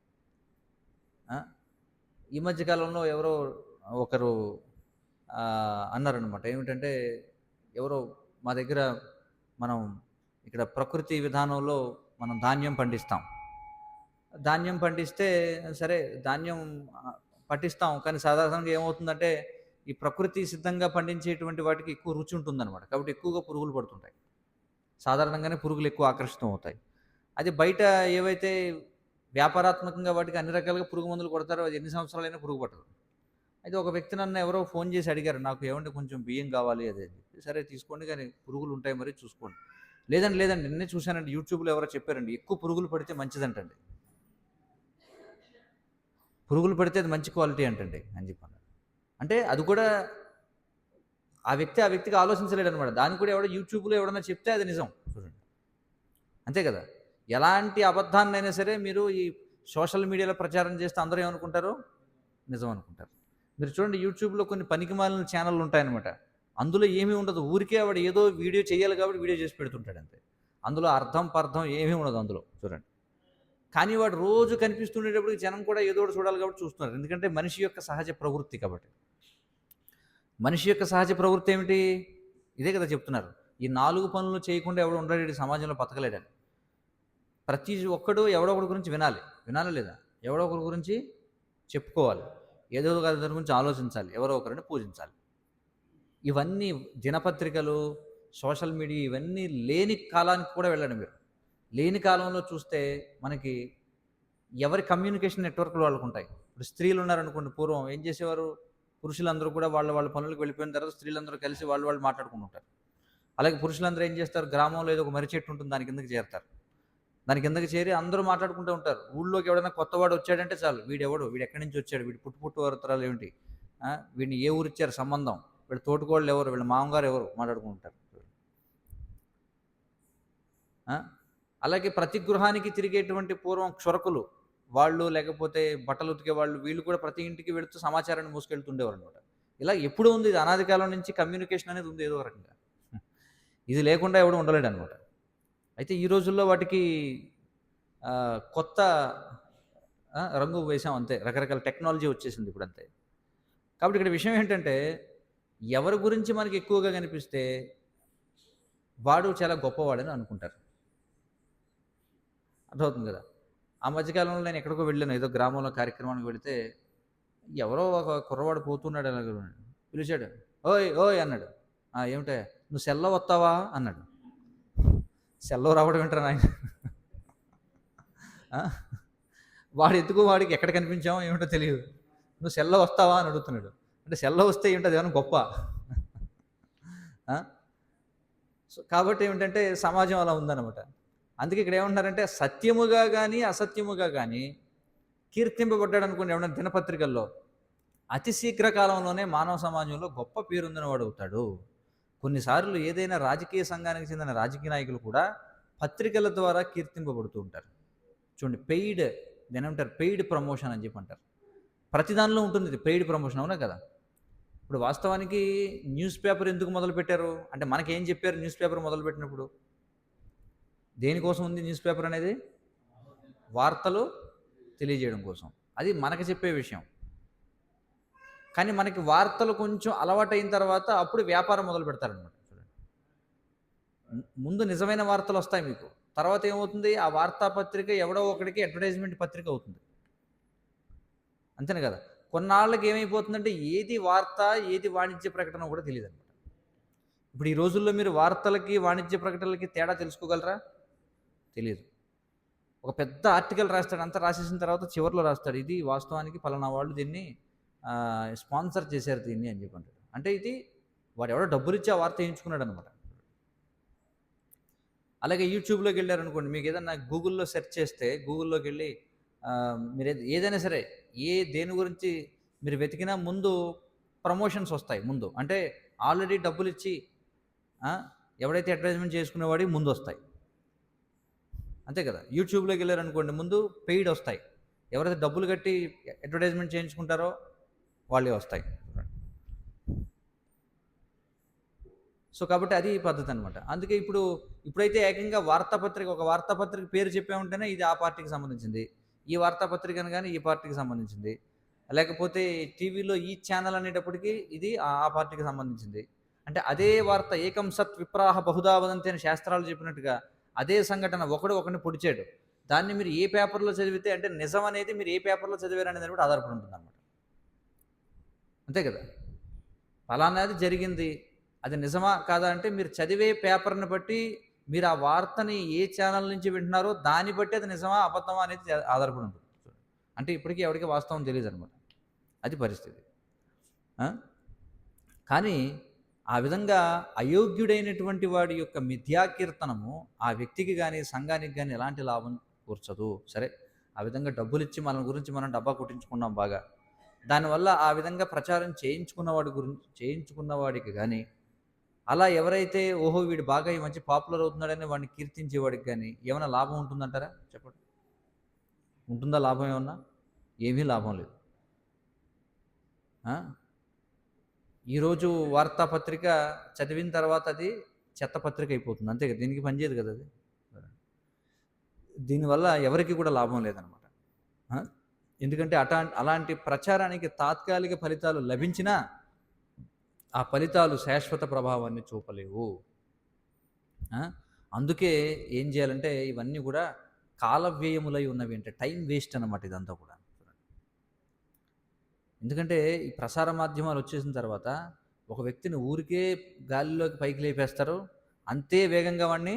ఈ మధ్యకాలంలో ఎవరో ఒకరు అన్నారనమాట, ఏమిటంటే ఎవరో మా దగ్గర మనం ఇక్కడ ప్రకృతి విధానంలో మనం ధాన్యం పండిస్తాం. ధాన్యం పండిస్తే సరే, ధాన్యం పట్టిస్తాం. కానీ సాధారణంగా ఏమవుతుందంటే, ఈ ప్రకృతి సిద్ధంగా పండించేటువంటి వాటికి ఎక్కువ రుచి ఉంటుందనమాట. కాబట్టి ఎక్కువగా పురుగులు పడుతుంటాయి. సాధారణంగానే పురుగులు ఎక్కువ ఆకర్షితం అవుతాయి. అది బయట ఏవైతే వ్యాపారాత్మకంగా వాటికి అన్ని రకాలుగా పురుగు మందులు కొడతారో అది ఎన్ని సంవత్సరాలైనా పురుగు పట్టదు. అయితే ఒక వ్యక్తి నన్ను ఎవరో ఫోన్ చేసి అడిగారు. నాకు ఏవండీ కొంచెం బియ్యం కావాలి అది అని చెప్పి. సరే తీసుకోండి కానీ పురుగులు ఉంటాయి మరి చూసుకోండి. లేదండి, లేదండి నిన్నే చూశానండి యూట్యూబ్‌లో ఎవరో చెప్పారండి. ఎక్కువ పురుగులు పడితే మంచిదంటండి. పురుగులు పడితే అది మంచి క్వాలిటీ అంటండి అని చెప్పన్నారు. అంటే అది కూడా ఆ వ్యక్తికి ఆలోచించలేడనమాట. దాన్ని కూడా ఎవడో యూట్యూబ్‌లో ఎవడన్నా చెప్తే అది నిజం. చూడండి. అంతే కదా! ఎలాంటి అబద్ధాన్నైనా సరే మీరు ఈ సోషల్ మీడియాలో ప్రచారం చేస్తే అందరూ ఏమనుకుంటారు? నిజం అనుకుంటారు. మీరు చూడండి యూట్యూబ్‌లో కొన్ని పనికిమాలిన ఛానెల్‌లు ఉంటాయన్నమాట. అందులో ఏమీ ఉండదు. ఊరికే వాడు ఏదో వీడియో చేయాలి కాబట్టి వీడియో చేసి పెడుతుంటాడు అంతే. అందులో అర్థం, పర్థం ఏమీ ఉండదు అందులో చూడండి. కానీ వాడు రోజు కనిపిస్తుండేటప్పటికి జనం కూడా ఏదో ఒకటి చూడాలి కాబట్టి చూస్తున్నారు. ఎందుకంటే మనిషి యొక్క సహజ ప్రవృత్తి కాబట్టి. మనిషి యొక్క సహజ ప్రవృత్తి ఏమిటి? ఇదే కదా చెప్తున్నారు. ఈ 4 పనులు చేయకుండా ఎవడు ఉండలేడు సమాజంలో బతకలేడని. ప్రతి ఒక్కడు ఎవడో ఒకడి గురించి వినాలి. వినాలా లేదా? ఎవడో ఒకరి గురించి చెప్పుకోవాలి. ఏదో ఒక దాని గురించి ఆలోచించాలి. ఎవరో ఒకరిని పూజించాలి. ఇవన్నీ దినపత్రికలు, సోషల్ మీడియా ఇవన్నీ లేని కాలానికి కూడా వెళ్ళండి మీరు. లేని కాలంలో చూస్తే మనకి ఎవరి కమ్యూనికేషన్ నెట్వర్క్‌లు వాళ్ళకుంటాయి. ఇప్పుడు స్త్రీలు ఉన్నారనుకోండి పూర్వం ఏం చేసేవారు? పురుషులందరూ కూడా వాళ్ళ పనులకు వెళ్ళిపోయిన తర్వాత స్త్రీలందరూ కలిసి వాళ్ళు మాట్లాడుకుంటుంటారు. అలాగే పురుషులందరూ ఏం చేస్తారు? గ్రామంలో ఏదో ఒక మర్రి చెట్టు ఉంటుంది దాని కిందకి చేరతారు. దాని కిందకి చేరి అందరూ మాట్లాడుకుంటూ ఉంటారు. ఊళ్ళోకి ఎవడైనా కొత్తవాడు వచ్చాడంటే చాలు వీడెవడు? వీడెక్కడి నుంచి వచ్చాడు? వీడి పుట్టువరతరాలు ఏమిటి? వీడిని ఏ ఊరిచ్చారు సంబంధం? వీళ్ళ తోటికోడళ్ళు ఎవరు? వీళ్ళ మామగారు ఎవరు? మాట్లాడుకుంటారు. అలాగే ప్రతి గృహానికి తిరిగేటువంటి పూర్వం క్షురకులు వాళ్ళు లేకపోతే బట్టలు ఉతికే వాళ్ళు వీళ్ళు కూడా ప్రతి ఇంటికి వెళుతూ సమాచారాన్ని మోసుకెళ్తుండేవారు అనమాట. ఇలా ఎప్పుడు ఉంది ఇది అనాది కాలం నుంచి కమ్యూనికేషన్ అనేది ఉంది ఏదో రకంగా. ఇది లేకుండా ఎవడు ఉండలేడు అనమాట. అయితే ఈ రోజుల్లో వాటికి కొత్త రంగు వేసాం అంతే. రకరకాల టెక్నాలజీ వచ్చేసింది ఇప్పుడు అంతే. కాబట్టి ఇక్కడ విషయం ఏంటంటే ఎవరి గురించి మనకి ఎక్కువగా కనిపిస్తే వాడు చాలా గొప్పవాడని అనుకుంటారు. అర్థమవుతుంది కదా! ఆ మధ్యకాలంలో నేను ఎక్కడికో వెళ్ళాను. ఏదో గ్రామంలో కార్యక్రమానికి వెళితే ఎవరో ఒక కుర్రవాడు పోతున్నాడు అలాగ పిలిచాడు. ఓయ్! ఓయ్! అన్నాడు. ఏమిటయ్యా? నువ్వు సెల్లో వస్తావా? అన్నాడు. సెల్లో రావడం ఏంట్రా నాయన? వాడు ఎందుకు వాడికి ఎక్కడ కనిపించామో ఏమిటో తెలియదు. నువ్వు సెల్లో వస్తావా అని అడుగుతున్నాడు. అంటే సెల్లో వస్తే ఏంటో అదేమన్నా గొప్ప? సో కాబట్టి ఏమిటంటే సమాజం అలా ఉందన్నమాట. అందుకే ఇక్కడ ఏమంటున్నారంటే సత్యముగా కానీ అసత్యముగా కానీ కీర్తింపబడ్డాడు అనుకోండి ఎవరైనా దినపత్రికల్లో అతి శీఘ్ర కాలంలోనే మానవ సమాజంలో గొప్ప పేరొందిన వాడు అవుతాడు. కొన్నిసార్లు ఏదైనా రాజకీయ సంఘానికి చెందిన రాజకీయ నాయకులు కూడా పత్రికల ద్వారా కీర్తింపబడుతూ ఉంటారు. చూడండి పెయిడ్ ప్రమోషన్ అని చెప్పి అంటారు. ప్రతి దానిలో ఉంటుంది ఇది పెయిడ్ ప్రమోషన్, అవునా కదా? ఇప్పుడు వాస్తవానికి న్యూస్ పేపర్ ఎందుకు మొదలుపెట్టారు అంటే మనకేం చెప్పారు న్యూస్ పేపర్ మొదలుపెట్టినప్పుడు? దేనికోసం ఉంది న్యూస్ పేపర్ అనేది? వార్తలు తెలియజేయడం కోసం. అది మనకు చెప్పే విషయం. కానీ మనకి వార్తలు కొంచెం అలవాటైన తర్వాత అప్పుడు వ్యాపారం మొదలు పెడతారనమాట. ముందు నిజమైన వార్తలు వస్తాయి మీకు. తర్వాత ఏమవుతుంది? ఆ వార్తాపత్రిక ఎవడో ఒకడికి అడ్వర్టైజ్మెంట్ పత్రిక అవుతుంది. అంతేనే కదా! కొన్నాళ్ళకి ఏమైపోతుందంటే ఏది వార్త, ఏది వాణిజ్య ప్రకటన కూడా తెలీదనమాట. ఇప్పుడు ఈ రోజుల్లో మీరు వార్తలకి, వాణిజ్య ప్రకటనలకి తేడా తెలుసుకోగలరా? తెలీదు. ఒక పెద్ద ఆర్టికల్ రాస్తాడు. అంతా రాసేసిన తర్వాత చివరిలో రాస్తాడు. ఇది వాస్తవానికి పలానా వాళ్ళు దీన్ని స్పాన్సర్ చేశారు దీన్ని అని చెప్పి అంటాడు. అంటే ఇది వాడెవడో డబ్బులిచ్చి ఆ వార్త వేయించుకున్నాడు అనమాట. అలాగే యూట్యూబ్లోకి వెళ్ళారనుకోండి, మీకు ఏదన్నా గూగుల్లో సెర్చ్ చేస్తే గూగుల్లోకి వెళ్ళి మీరు ఏదైనా సరే దేని గురించి మీరు వెతికినా ముందు ప్రమోషన్స్ వస్తాయి ముందు. అంటే ఆల్రెడీ డబ్బులు ఇచ్చి ఎవడైతే అడ్వర్టైజ్మెంట్ చేసుకునేవాడి ముందు వస్తాయి. అంతే కదా! యూట్యూబ్లోకి వెళ్ళారనుకోండి ముందు పెయిడ్ వస్తాయి. ఎవరైతే డబ్బులు కట్టి అడ్వర్టైజ్మెంట్ చేయించుకుంటారో వాళ్ళే వస్తాయి. సో కాబట్టి అది పద్ధతి అనమాట. అందుకే ఇప్పుడైతే ఏకంగా ఒక వార్తాపత్రిక పేరు చెప్పామంటేనే ఇది ఆ పార్టీకి సంబంధించింది, ఈ వార్తాపత్రికను కానీ ఈ పార్టీకి సంబంధించింది, లేకపోతే టీవీలో ఈ ఛానల్ అనేటప్పటికీ ఇది ఆ పార్టీకి సంబంధించింది. అంటే అదే వార్త ఏకం సత్ విప్రాహ బహుదా వదంతి అని శాస్త్రాలు చెప్పినట్టుగా అదే సంఘటన ఒకడిని పొడిచాడు. దాన్ని మీరు ఏ పేపర్లో చదివితే అంటే నిజం అనేది మీరు ఏ పేపర్లో చదివారు అనేది కూడా ఆధారపడి ఉంటుంది అనమాట. అంతే కదా. ఫలానాది జరిగింది, అది నిజమా కాదా అంటే మీరు చదివే పేపర్ని బట్టి, మీరు ఆ వార్తని ఏ ఛానల్ నుంచి వింటున్నారో దాన్ని బట్టి అది నిజమా అబద్ధమా అనేది ఆధారపడి ఉంటుంది. అంటే ఇప్పటికీ ఎవరికి వాస్తవం తెలియదు అనమాట. అది పరిస్థితి. కానీ ఆ విధంగా అయోగ్యుడైనటువంటి వాడి యొక్క మిథ్యాకీర్తనము ఆ వ్యక్తికి కానీ సంఘానికి కానీ ఎలాంటి లాభం కూర్చదు. సరే, ఆ విధంగా డబ్బులు ఇచ్చి మన గురించి మనం డబ్బా కొట్టించుకున్నాం బాగా, దానివల్ల ఆ విధంగా ప్రచారం చేయించుకున్నవాడికి కానీ, అలా ఎవరైతే ఓహో వీడు బాగా ఈ మంచి పాపులర్ అవుతున్నాడని వాడిని కీర్తించేవాడికి కానీ ఏమైనా లాభం ఉంటుందంటారా? చెప్పండి. ఉంటుందా లాభం ఏమన్నా? ఏమీ లాభం లేదు. ఈరోజు వార్తాపత్రిక చదివిన తర్వాత అది చెత్త పత్రిక అయిపోతుంది, అంతే కదా. దీనికి పనిచేయదు కదా అది. దీనివల్ల ఎవరికి కూడా లాభం లేదనమాట. ఎందుకంటే అలాంటి ప్రచారానికి తాత్కాలిక ఫలితాలు లభించినా ఆ ఫలితాలు శాశ్వత ప్రభావాన్ని చూపలేవు. అందుకే ఏం చేయాలంటే ఇవన్నీ కూడా కాలవ్యయములై ఉన్నవి, అంటే టైం వేస్ట్ అనమాట ఇదంతా కూడా. ఎందుకంటే ఈ ప్రసార మాధ్యమాలు వచ్చేసిన తర్వాత ఒక వ్యక్తిని ఊరికే గాలిలోకి పైకి లేపేస్తారు, అంతే వేగంగా వాడిని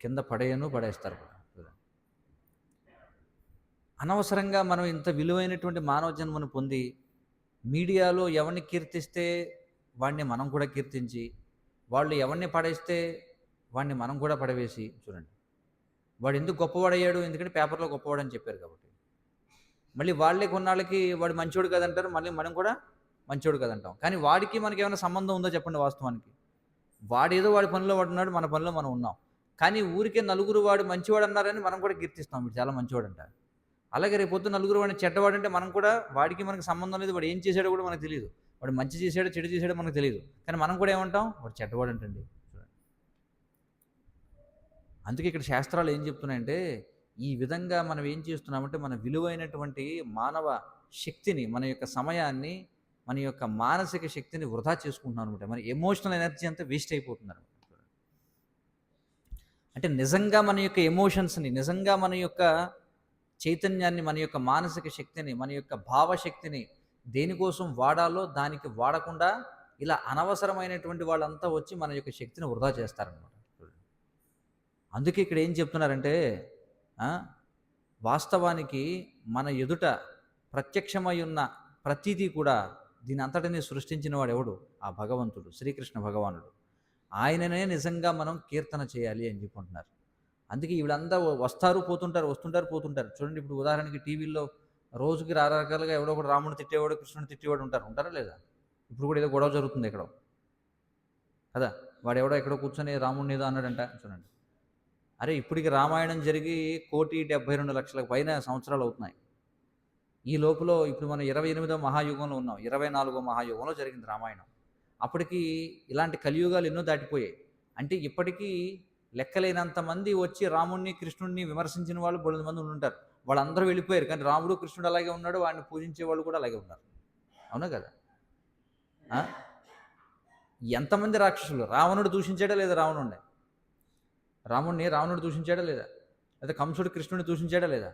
కింద పడేస్తారు. అనవసరంగా మనం ఇంత విలువైనటువంటి మానవ జన్మను పొంది మీడియాలో ఎవరిని కీర్తిస్తే వాడిని మనం కూడా కీర్తించి, వాళ్ళు ఎవరిని పడేస్తే వాడిని మనం కూడా పడవేసి, చూడండి వాడు ఎందుకు గొప్పవాడయ్యాడు, ఎందుకంటే పేపర్లో గొప్పవాడని చెప్పారు కాబట్టి. మళ్ళీ వాళ్ళే కొన్నాళ్ళకి వాడు మంచోడు కదంటారు, మళ్ళీ మనం కూడా మంచోడు కదంటాం. కానీ వాడికి మనకి ఏమైనా సంబంధం ఉందో చెప్పండి వాస్తవానికి? వాడేదో వాడి పనిలో వాడున్నాడు, మన పనిలో మనం ఉన్నాం. కానీ ఊరికే నలుగురు వాడు మంచివాడు అన్నారని మనం కూడా కీర్తిస్తాం, వీడు చాలా మంచివాడు అంటారు. అలాగే రేపు పొద్దున్న నలుగురు వాడిని చెడ్డవాడు అంటే మనం కూడా వాడికి మనకి సంబంధం లేదు, వాడు ఏం చేశాడో కూడా మనకు తెలియదు, వాడు మంచి చేశాడో చెడు చేశాడో మనకు తెలియదు, కానీ మనం కూడా ఏమంటాం, వాడు చెడ్డవాడు అంటండి. అందుకే ఇక్కడ శాస్త్రాలు ఏం చెప్తున్నాయంటే, ఈ విధంగా మనం ఏం చేస్తున్నామంటే మన విలువైనటువంటి మానవ శక్తిని, మన యొక్క సమయాన్ని, మన యొక్క మానసిక శక్తిని వృధా చేసుకుంటున్నాం అనమాట. మన ఎమోషనల్ ఎనర్జీ అంతా వేస్ట్ అయిపోతుంది అనమాట. అంటే నిజంగా మన యొక్క ఎమోషన్స్ని, నిజంగా మన యొక్క చైతన్యాన్ని, మన యొక్క మానసిక శక్తిని, మన యొక్క భావశక్తిని దేనికోసం వాడాలో దానికి వాడకుండా ఇలా అనవసరమైనటువంటి వాళ్ళంతా వచ్చి మన యొక్క శక్తిని వృధా చేస్తారనమాట. అందుకే ఇక్కడ ఏం చెప్తున్నారంటే, వాస్తవానికి మన ఎదుట ప్రత్యక్షమై ఉన్న ప్రతిదీ కూడా దీని అంతటినీ సృష్టించిన వాడు ఎవడు? ఆ భగవంతుడు, శ్రీకృష్ణ భగవానుడు. ఆయననే నిజంగా మనం కీర్తన చేయాలి అని చెప్పుకుంటున్నారు. అందుకే వీళ్ళందరూ వస్తుంటారు పోతుంటారు. చూడండి, ఇప్పుడు ఉదాహరణకి టీవీల్లో రోజుకి రకరకాలుగా ఎవడో ఒకటి రాముడిని తిట్టేవాడు, కృష్ణుని తిట్టేవాడు ఉంటారా లేదా? ఇప్పుడు కూడా ఏదో గొడవ జరుగుతుంది ఎక్కడో కదా, వాడు ఎవడో ఎక్కడో కూర్చొని రాముడిని ఏదో అన్నాడంట. చూడండి, అరే ఇప్పటికి రామాయణం జరిగి 1,72,00,000 పైన సంవత్సరాలు అవుతున్నాయి. ఈ లోపల ఇప్పుడు మనం 28వ మహాయుగంలో ఉన్నాం, 24వ మహాయుగంలో జరిగింది రామాయణం. అప్పటికి ఇలాంటి కలియుగాలు ఎన్నో దాటిపోయాయి. అంటే ఇప్పటికీ లెక్కలేనంత మంది వచ్చి రాముడిని కృష్ణుడిని విమర్శించిన వాళ్ళు 2 మంది ఉంటారు. వాళ్ళందరూ వెళ్ళిపోయారు, కానీ రాముడు కృష్ణుడు అలాగే ఉన్నాడు, వాడిని పూజించే వాళ్ళు కూడా అలాగే ఉన్నారు. అవునా కదా? ఎంతమంది రాక్షసులు! రావణుడు దూషించాడా లేదా? రావణుడు దూషించాడా లేదా? లేదా కంసుడు కృష్ణుడిని దూషించాడా లేదా?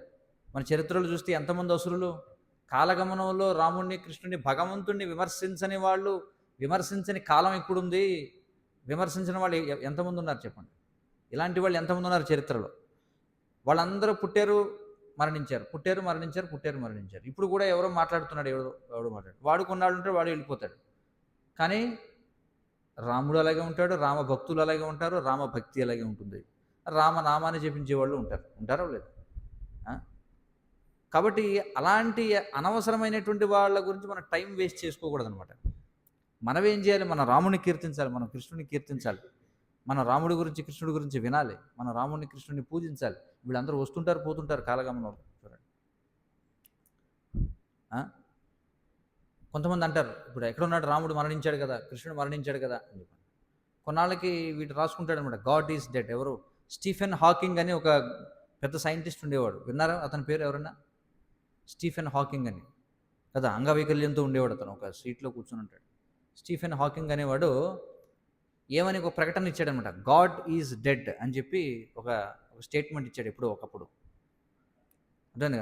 మన చరిత్రలు చూస్తే ఎంతమంది అసురులు! కాలగమనంలో రాముడిని కృష్ణుడిని భగవంతుడిని విమర్శించని కాలం ఇప్పుడుంది. విమర్శించిన వాళ్ళు ఎంతమంది ఉన్నారు చెప్పండి? ఇలాంటి వాళ్ళు ఎంతమంది ఉన్నారు చరిత్రలో? వాళ్ళందరూ పుట్టారు మరణించారు. ఇప్పుడు కూడా ఎవరో మాట్లాడుతున్నాడు, ఎవడో మాట్లాడు, వాడు కొన్నాళ్ళు ఉంటాడు, వాడు వెళ్ళిపోతాడు. కానీ రాముడు అలాగే ఉంటాడు, రామ భక్తులు అలాగే ఉంటారు, రామ భక్తి అలాగే ఉంటుంది. రామనామాన్ని జపించే వాళ్ళు ఉంటారో లేదు? కాబట్టి అలాంటి అనవసరమైనటువంటి వాళ్ళ గురించి మనం టైం వేస్ట్ చేసుకోకూడదు అనమాట. మనం ఏం చేయాలి? మన రాముడిని కీర్తించాలి, మనం కృష్ణుని కీర్తించాలి, మన రాముడి గురించి కృష్ణుడి గురించి వినాలి, మన రాముడిని కృష్ణుడిని పూజించాలి. వీళ్ళందరూ వస్తుంటారు పోతుంటారు కాలగమనంలో. చూడండి, కొంతమంది అంటారు, ఇప్పుడు ఎక్కడున్నాడు రాముడు మరణించాడు కదా, కృష్ణుడు మరణించాడు కదా అని చెప్పి కొన్నాళ్ళకి వీడు రాసుకుంటాడు అనమాట, గాడ్ ఈజ్ డెడ్. ఎవరు? స్టీఫెన్ హాకింగ్ అని ఒక పెద్ద సైంటిస్ట్ ఉండేవాడు. విన్నారా అతని పేరు? ఎవరన్నా? స్టీఫెన్ హాకింగ్ అని కదా, అంగవైకల్యంతో ఉండేవాడు. అతను ఒక సీట్లో కూర్చొని ఉంటాడు. స్టీఫెన్ హాకింగ్ అనేవాడు ఏమని ఒక ప్రకటన ఇచ్చాడనమాట, గాడ్ ఈజ్ డెడ్ అని చెప్పి ఒక స్టేట్మెంట్ ఇచ్చాడు ఎప్పుడో ఒకప్పుడు.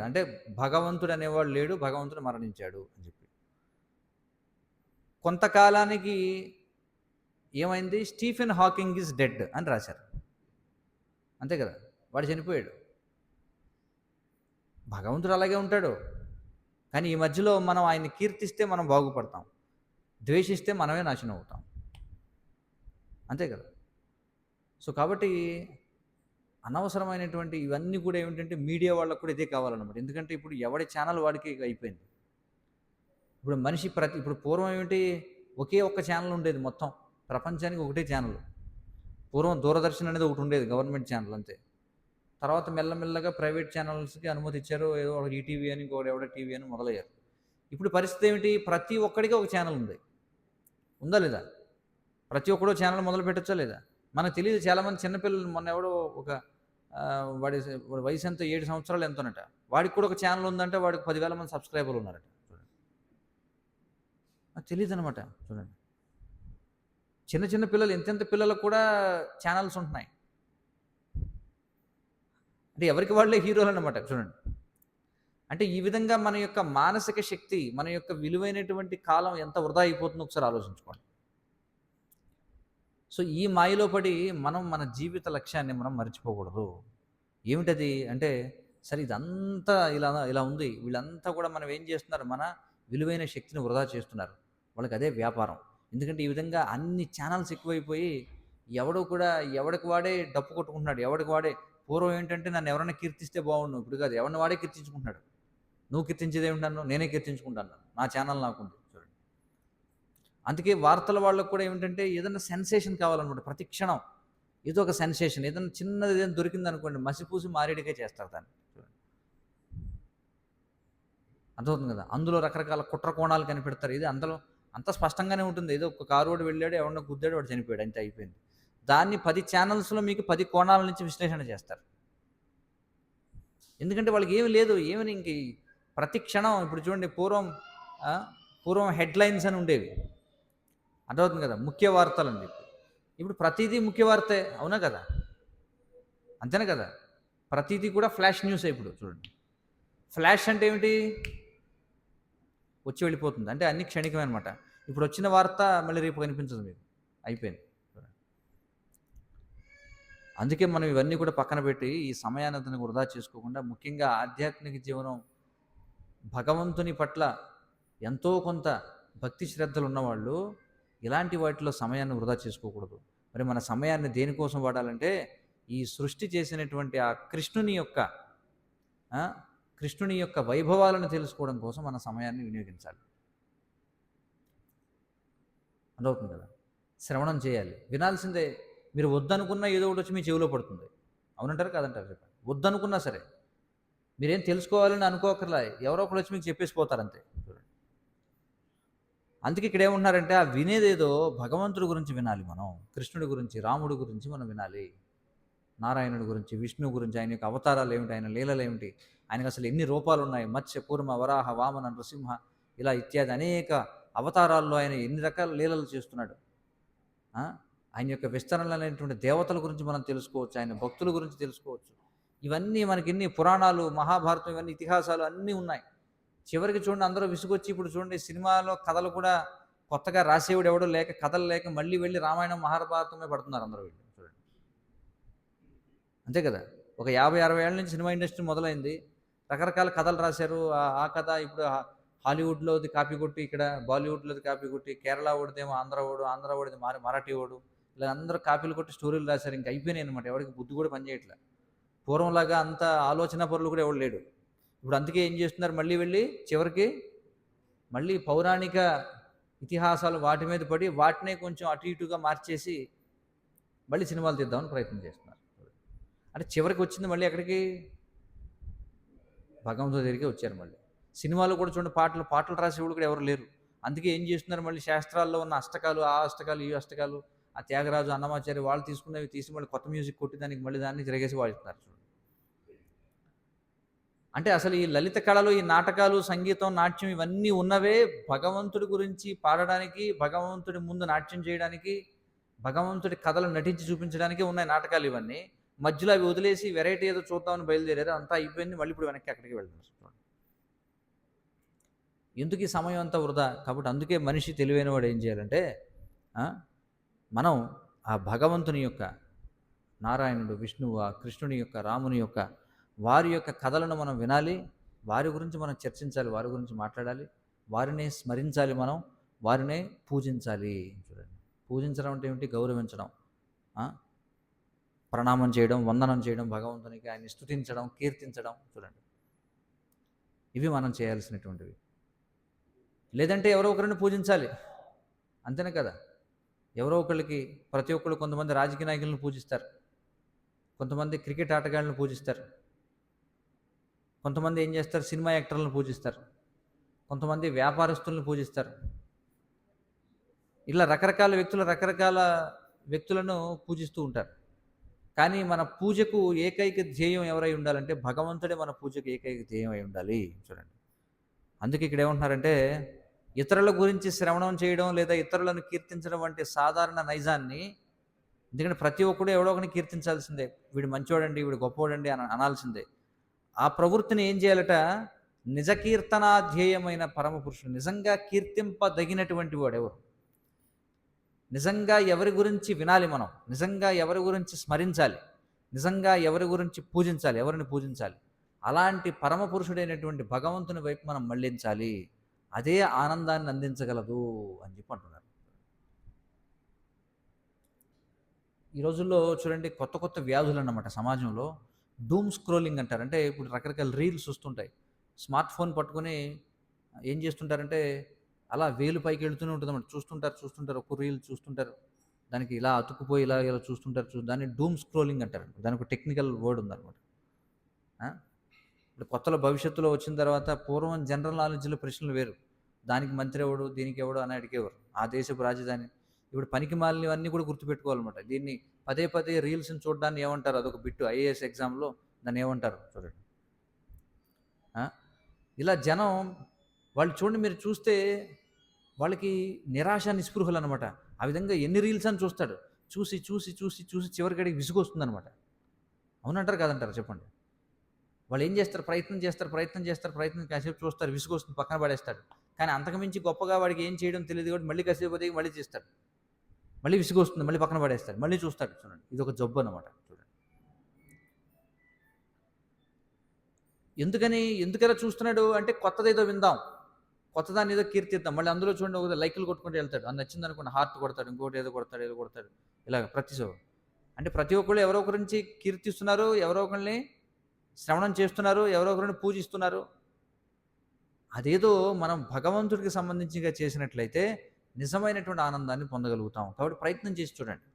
అంటే భగవంతుడు అనేవాడు లేడు, భగవంతుడు మరణించాడు అని చెప్పి. కొంతకాలానికి ఏమైంది, స్టీఫెన్ హాకింగ్ ఈజ్ డెడ్ అని రాశారు. అంతే కదా, వాడు చనిపోయాడు. భగవంతుడు అలాగే ఉంటాడు. కానీ ఈ మధ్యలో మనం ఆయన్ని కీర్తిస్తే మనం బాగుపడతాం, ద్వేషిస్తే మనమే నాశనం అవుతాం. అంతే కదా. సో కాబట్టి అనవసరమైనటువంటి ఇవన్నీ కూడా ఏమిటంటే మీడియా వాళ్ళకు కూడా ఇదే కావాలన్నమాట. ఎందుకంటే ఇప్పుడు ఎవడి ఛానల్ వాడికి అయిపోయింది. ఇప్పుడు మనిషి ఇప్పుడు పూర్వం ఏమిటి, ఒకే ఒక్క ఛానల్ ఉండేది మొత్తం ప్రపంచానికి, ఒకటే ఛానల్. పూర్వం దూరదర్శన్ అనేది ఒకటి ఉండేది, గవర్నమెంట్ ఛానల్ అంతే. తర్వాత మెల్లమెల్లగా ప్రైవేట్ ఛానల్స్కి అనుమతి ఇచ్చారు. ఏదో ఒక ఈటీవీ అని, ఇంకోటి ఎవడో టీవీ అని మొదలయ్యారు. ఇప్పుడు పరిస్థితి ఏమిటి, ప్రతి ఒక్కడికి ఒక ఛానల్ ఉంది. ఉందా లేదా? ప్రతి ఒక్కడో ఛానల్ మొదలు పెట్టచ్చా లేదా? మనకు తెలియదు. చాలామంది చిన్నపిల్లలు, మొన్న ఎవడో ఒక వాడి వయసు ఎంత, 7 సంవత్సరాలు ఎంతోనట, వాడికి కూడా ఒక ఛానల్ ఉందంటే వాడికి 10,000 మంది సబ్స్క్రైబర్లు ఉన్నారట. చూడండి, నాకు తెలియదు అనమాట. చూడండి, చిన్న చిన్న పిల్లలు, ఎంతెంత పిల్లలకు కూడా ఛానల్స్ ఉంటున్నాయి. అంటే ఎవరికి వాళ్ళే హీరోలు అన్నమాట. చూడండి, అంటే ఈ విధంగా మన యొక్క మానసిక శక్తి, మన యొక్క విలువైనటువంటి కాలం ఎంత వృధా అయిపోతుందో ఒకసారి ఆలోచించుకోండి. సో ఈ మాయలో పడి మనం మన జీవిత లక్ష్యాన్ని మనం మర్చిపోకూడదు. ఏమిటది అంటే, సరే ఇదంతా ఇలా ఇలా ఉంది, వీళ్ళంతా కూడా మనం ఏం చేస్తున్నారు, మన విలువైన శక్తిని వృధా చేస్తున్నారు. వాళ్ళకి అదే వ్యాపారం. ఎందుకంటే ఈ విధంగా అన్ని ఛానల్స్ ఎక్కువైపోయి ఎవడో కూడా ఎవడికి వాడే డప్పు కొట్టుకుంటున్నాడు. ఎవడికి వాడే, పూర్వం ఏంటంటే నన్ను ఎవరైనా కీర్తిస్తే బాగుండు, ఇప్పుడు కాదు, ఎవరిని వాడే కీర్తించుకుంటున్నాడు. నువ్వు కీర్తించేది ఏమిటన్నాను, నేనే కీర్తించుకుంటాను, నా ఛానల్ నాకుంది. చూడండి, అందుకే వార్తల వాళ్ళకు కూడా ఏమిటంటే ఏదైనా సెన్సేషన్ కావాలన్నమాట. ప్రతి క్షణం ఏదో ఒక సెన్సేషన్, ఏదైనా చిన్నది ఏదైనా దొరికింది అనుకోండి, మసిపూసి మారేడికే చేస్తారు దాన్ని. చూడండి, అర్థమవుతుంది కదా. అందులో రకరకాల కుట్ర కోణాలు కనిపెడతారు. ఇది అందులో అంత స్పష్టంగానే ఉంటుంది. ఏదో ఒక కారు వాడు వెళ్ళాడు, ఎవరినో గుద్దాడు, వాడు చనిపోయాడు, అంతే అయిపోయింది. దాన్ని 10 ఛానల్స్లో మీకు 10 కోణాల నుంచి విశ్లేషణ చేస్తారు. ఎందుకంటే వాళ్ళకి ఏమి లేదు, ఏమని ఇంక ప్రతి క్షణం. ఇప్పుడు చూడండి, పూర్వం హెడ్లైన్స్ అని ఉండేవి, అర్థమవుతుంది కదా, ముఖ్య వార్తలు అని చెప్పి. ఇప్పుడు ప్రతిదీ ముఖ్య వార్తే, అవునా కదా, అంతేనా కదా. ప్రతిదీ కూడా ఫ్లాష్ న్యూస్. ఇప్పుడు చూడండి, ఫ్లాష్ అంటే ఏమిటి, వచ్చి వెళ్ళిపోతుంది, అంటే అన్ని క్షణికమే అనమాట. ఇప్పుడు వచ్చిన వార్త మళ్ళీ రేపు కనిపించదు మీకు, అయిపోయింది. అందుకే మనం ఇవన్నీ కూడా పక్కన పెట్టి ఈ సమయాన్ని వృధా చేసుకోకుండా, ముఖ్యంగా ఆధ్యాత్మిక జీవనం, భగవంతుని పట్ల ఎంతో కొంత భక్తి శ్రద్ధలు ఉన్నవాళ్ళు ఇలాంటి వాటిలో సమయాన్ని వృధా చేసుకోకూడదు. మరి మన సమయాన్ని దేనికోసం వాడాలంటే, ఈ సృష్టి చేసినటువంటి ఆ కృష్ణుని యొక్క వైభవాలను తెలుసుకోవడం కోసం మన సమయాన్ని వినియోగించాలి. అర్థమవుతుంది కదా. శ్రవణం చేయాలి, వినాల్సిందే. మీరు వద్దనుకున్నా ఏదో ఒకటి వచ్చి మీ చెవిలో పడుతుంది. అవునంటారు కాదంటారు చెప్పండి. వద్దనుకున్నా సరే మీరేం తెలుసుకోవాలని అనుకోకర్లా, ఎవరో ఒకరు వచ్చి మీకు చెప్పేసి పోతారంతే. చూడండి, అందుకే ఇక్కడ ఏమంటున్నారంటే, ఆ వినేదేదో భగవంతుడి గురించి వినాలి. మనం కృష్ణుడి గురించి, రాముడి గురించి మనం వినాలి. నారాయణుడి గురించి, విష్ణువు గురించి, ఆయన యొక్క అవతారాలు ఏమిటి, ఆయన లీలలు ఏమిటి, ఆయనకు అసలు ఎన్ని రూపాలు ఉన్నాయి, మత్స్య కూర్మ వరాహ వామన నృసింహ ఇలా ఇత్యాది అనేక అవతారాల్లో ఆయన ఎన్ని రకాల లీలలు చేస్తున్నాడు. ఆయన యొక్క విస్తరణలు అనేటువంటి దేవతల గురించి మనం తెలుసుకోవచ్చు, ఆయన భక్తుల గురించి తెలుసుకోవచ్చు. ఇవన్నీ మనకి ఎన్ని పురాణాలు, మహాభారతం, ఇవన్నీ ఇతిహాసాలు అన్నీ ఉన్నాయి. చివరికి చూడండి, అందరూ విసుగొచ్చి ఇప్పుడు చూడండి, సినిమాలో కథలు కూడా కొత్తగా రాసేవాడు ఎవడో లేక, కథలు లేక మళ్ళీ వెళ్ళి రామాయణం మహాభారతమే పడుతున్నారు అందరూ వెళ్ళి. చూడండి, అంతే కదా. ఒక 50-60 ఏళ్ళ నుంచి సినిమా ఇండస్ట్రీ మొదలైంది, రకరకాల కథలు రాశారు. ఆ కథ ఇప్పుడు హాలీవుడ్లోది కాపీ కొట్టి, ఇక్కడ బాలీవుడ్లోది కాపీ కొట్టి, కేరళ ఓడిదేమో ఆంధ్ర ఓడిది మరాఠీ ఓడు, ఇలా అందరూ కాపీలు కొట్టి స్టోరీలు రాశారు. ఇంకా అయిపోయినాయి అనమాట. ఎవరికి బుద్ధి కూడా పనిచేయట్లేదు. పూర్వంలాగా అంత ఆలోచన పరులు కూడా ఎవరు లేడు ఇప్పుడు. అందుకే ఏం చేస్తున్నారు, మళ్ళీ వెళ్ళి చివరికి మళ్ళీ పౌరాణిక ఇతిహాసాలు వాటి మీద పడి వాటినే కొంచెం అటు ఇటుగా మార్చేసి మళ్ళీ సినిమాలు తీద్దామని ప్రయత్నం చేస్తున్నారు. అంటే చివరికి వచ్చింది మళ్ళీ ఎక్కడికి, భగవంతుడి దగ్గరికి వచ్చారు. మళ్ళీ సినిమాలు కూడా చూడండి, పాటలు రాసేవాళ్ళు కూడా ఎవరు లేరు. అందుకే ఏం చేస్తున్నారు, మళ్ళీ శాస్త్రాల్లో ఉన్న అష్టకాలు, ఆ అష్టకాలు, ఈ అష్టకాలు, ఆ త్యాగరాజు, అన్నమాచారి వాళ్ళు తీసుకున్నవి తీసి మళ్ళీ కొత్త మ్యూజిక్ కొట్టి దానికి మళ్ళీ దాన్ని తిరగేసి వాడుతున్నారు. చూడండి, అంటే అసలు ఈ లలిత కళలు, ఈ నాటకాలు, సంగీతం, నాట్యం ఇవన్నీ ఉన్నవే భగవంతుడి గురించి పాడడానికి, భగవంతుడి ముందు నాట్యం చేయడానికి, భగవంతుడి కథలు నటించి చూపించడానికి ఉన్నాయి నాటకాలు ఇవన్నీ. మధ్యలో అవి వదిలేసి వెరైటీ ఏదో చూద్దామని బయలుదేరారు, అంతా అయిపోయింది. మళ్ళీ ఇప్పుడు వెనక్కి అక్కడికి వెళ్తున్నారు. ఎందుకు ఈ సమయం అంతా వృధా? కాబట్టి అందుకే మనిషి తెలివైనవాడు ఏం చేయాలంటే ఆ, మనం ఆ భగవంతుని యొక్క నారాయణుడు, విష్ణువు, ఆ కృష్ణుని యొక్క, రాముని యొక్క, వారి యొక్క కథలను మనం వినాలి. వారి గురించి మనం చర్చించాలి, వారి గురించి మాట్లాడాలి, వారిని స్మరించాలి, మనం వారినే పూజించాలి. చూడండి, పూజించడం అంటే ఏమిటి? గౌరవించడం, ఆ, ప్రణామం చేయడం, వందనం చేయడం భగవంతునికి, ఆయన్ని స్తుతించడం, కీర్తించడం. చూడండి, ఇవి మనం చేయాల్సినటువంటివి. లేదంటే ఎవరో ఒకరిని పూజించాలి, అంతేనే కదా. ఎవరో ఒకళ్ళకి, ప్రతి ఒక్కళ్ళు, కొంతమంది రాజకీయ నాయకులను పూజిస్తారు, కొంతమంది క్రికెట్ ఆటగాళ్ళను పూజిస్తారు, కొంతమంది ఏం చేస్తారు, సినిమా యాక్టర్లను పూజిస్తారు, కొంతమంది వ్యాపారస్తులను పూజిస్తారు. ఇలా రకరకాల వ్యక్తులు రకరకాల వ్యక్తులను పూజిస్తూ ఉంటారు. కానీ మన పూజకు ఏకైక ధ్యేయం ఎవరై ఉండాలంటే భగవంతుడే మన పూజకు ఏకైక ధ్యేయం అయి ఉండాలి. చూడండి, అందుకే ఇక్కడ ఏమంటున్నారంటే ఇతరుల గురించి శ్రవణం చేయడం లేదా ఇతరులను కీర్తించడం వంటి సాధారణ నైజాన్ని, ఎందుకంటే ప్రతి ఒక్కడు ఎవడో ఒకరిని కీర్తించాల్సిందే, వీడు మంచివాడండి, వీడు గొప్పవాడండి అని అనాల్సిందే. ఆ ప్రవృత్తిని ఏం చేయాలట? నిజ కీర్తనాధ్యేయమైన పరమపురుషుడు, నిజంగా కీర్తింపదగినటువంటి వాడు ఎవరు, నిజంగా ఎవరి గురించి వినాలి మనం, నిజంగా ఎవరి గురించి స్మరించాలి, నిజంగా ఎవరి గురించి పూజించాలి, ఎవరిని పూజించాలి, అలాంటి పరమపురుషుడైనటువంటి భగవంతుని వైపు మనం మళ్ళించాలి. అదే ఆనందాన్ని అందించగలదు అని చెప్పి అంటున్నారు. ఈ రోజుల్లో చూడండి, కొత్త కొత్త వ్యాధులు అన్నమాట సమాజంలో. డూమ్ స్క్రోలింగ్ అంటారు. అంటే ఇప్పుడు రకరకాల రీల్స్ వస్తుంటాయి. స్మార్ట్ ఫోన్ పట్టుకొని ఏం చేస్తుంటారంటే అలా వేలు పైకి వెళుతూనే ఉంటుంది అన్నమాట. చూస్తుంటారు చూస్తుంటారు, ఒక రీల్ చూస్తుంటారు, దానికి ఇలా అతుక్కుపోయి ఇలా ఇలా చూస్తుంటారు. దాన్ని డూమ్ స్క్రోలింగ్ అంటారు. దానికి ఒక టెక్నికల్ వర్డ్ ఉందన్నమాట. ఇప్పుడు కొత్తలో భవిష్యత్తులో వచ్చిన తర్వాత, పూర్వం జనరల్ నాలెడ్జ్లో ప్రశ్నలు వేరు, దానికి మంత్రి ఎవడు, దీనికి ఎవడు అని అడిగేవారు, ఆ దేశపు రాజధాని. ఇప్పుడు పనికి మాలినవన్నీ కూడా గుర్తుపెట్టుకోవాలన్నమాట. దీన్ని పదే పదే రీల్స్ని చూడడాన్ని ఏమంటారు? అదొక బిట్టు, ఐఏఎస్ ఎగ్జామ్లో దాన్ని ఏమంటారు చూడండి. ఇలా జనం, వాళ్ళు చూడండి, మీరు చూస్తే వాళ్ళకి నిరాశ నిస్పృహలు అనమాట. ఆ విధంగా ఎన్ని రీల్స్ అని చూస్తాడు, చూసి చూసి చూసి చూసి చివరికి అడిగి విసుగు వస్తుందన్నమాట. అవునంటారు కాదంటారు చెప్పండి? వాళ్ళు ఏం చేస్తారు? ప్రయత్నం చేస్తారు, కాసేపు చూస్తారు, విసుగు వస్తుంది, పక్కన పడేస్తాడు. కానీ అంతకుమించి గొప్పగా వాడికి ఏం చేయడం తెలియదు కాబట్టి మళ్ళీ కాసేపు దిగి మళ్ళీ చేస్తాడు, మళ్ళీ విసుగు వస్తుంది, మళ్ళీ పక్కన పడేస్తాడు, మళ్ళీ చూస్తాడు. చూడండి, ఇది ఒక జబ్బు అనమాట. చూడండి, ఎందుకలా చూస్తున్నాడు అంటే కొత్తదేదో విందాం, కొత్తదాన్ని ఏదో కీర్తిద్దాం, మళ్ళీ అందులో చూడండి ఒక లైకులు కొట్టుకుంటూ వెళ్తాడు, అది నచ్చింది అనుకోండి హార్ట్ కొడతాడు, ఇంకోటి ఏదో కొడతాడు ఇలాగ అంటే ప్రతి ఒక్కళ్ళు ఎవరో ఒకరించి కీర్తిస్తున్నారు, ఎవరో ఒకరిని శ్రవణం చేస్తున్నారు, ఎవరో ఒకరిని పూజిస్తున్నారు. అదేదో మనం భగవంతుడికి సంబంధించిగా చేసినట్లయితే నిజమైనటువంటి ఆనందాన్ని పొందగలుగుతాం. కాబట్టి ప్రయత్నం చేసి చూడండి.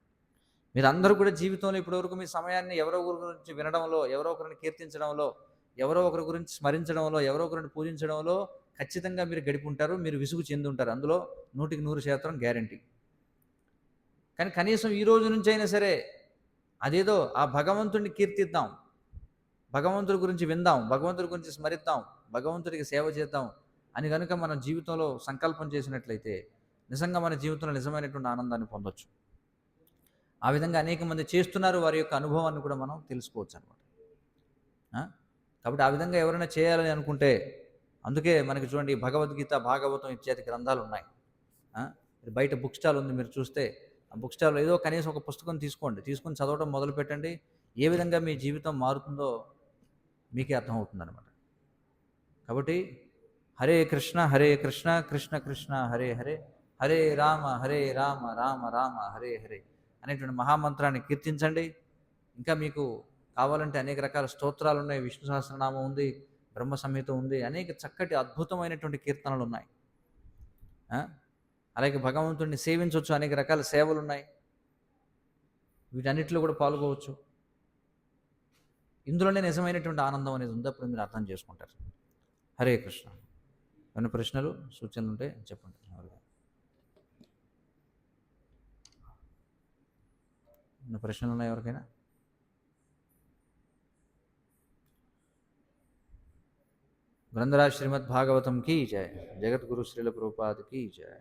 మీరు అందరూ కూడా జీవితంలో ఇప్పటివరకు మీ సమయాన్ని ఎవరో ఒకరి గురించి వినడంలో, ఎవరో ఒకరిని కీర్తించడంలో, ఎవరో ఒకరి గురించి స్మరించడంలో, ఎవరో ఒకరిని పూజించడంలో ఖచ్చితంగా మీరు గడిపి ఉంటారు. మీరు విసుగు చెంది ఉంటారు, అందులో 100% గ్యారంటీ. కానీ కనీసం ఈ రోజు నుంచి అయినా సరే అదేదో ఆ భగవంతుడిని కీర్తిద్దాం, భగవంతుడి గురించి విందాం, భగవంతుడి గురించి స్మరిద్దాం, భగవంతుడికి సేవ చేద్దాం అని కనుక మన జీవితంలో సంకల్పం చేసినట్లయితే నిజంగా మన జీవితంలో నిజమైనటువంటి ఆనందాన్ని పొందొచ్చు. ఆ విధంగా అనేక మంది చేస్తున్నారు, వారి యొక్క అనుభవాన్ని కూడా మనం తెలుసుకోవచ్చు అనమాట. కాబట్టి ఆ విధంగా ఎవరైనా చేయాలని అనుకుంటే, అందుకే మనకి చూడండి భగవద్గీత, భాగవతం ఇత్యాది గ్రంథాలు ఉన్నాయి. బయట బుక్ స్టాల్ ఉంది, మీరు చూస్తే ఆ బుక్ స్టాల్లో ఏదో కనీసం ఒక పుస్తకం తీసుకొని చదవడం మొదలు పెట్టండి. ఏ విధంగా మీ జీవితం మారుతుందో మీకే అర్థమవుతుంది అనమాట. కాబట్టి హరే కృష్ణ కృష్ణ కృష్ణ హరే హరే, హరే రామ రామ రామ హరే హరే అనేటువంటి మహామంత్రాన్ని కీర్తించండి. ఇంకా మీకు కావాలంటే అనేక రకాల స్తోత్రాలు ఉన్నాయి, విష్ణు సహస్రనామం ఉంది, బ్రహ్మ సంహిత ఉంది, అనేక చక్కటి అద్భుతమైనటువంటి కీర్తనలు ఉన్నాయి. అలాగే భగవంతుడిని సేవించవచ్చు, అనేక రకాల సేవలు ఉన్నాయి, వీటన్నిటిలో కూడా పాల్గొవచ్చు. ఇందులోనే నిజమైనటువంటి ఆనందం అనేది ఉంది, అప్పుడు మీరు అర్థం చేసుకుంటారు. హరే కృష్ణ. ఏమైనా ప్రశ్నలు సూచనలు ఉంటే చెప్పండి. ఏమైనా ప్రశ్నలు ఉన్నాయి ఎవరికైనా? ग्रंथराज श्रीमद् भागवतम की जय। जगत गुरु श्रील प्रभुपाद की जय।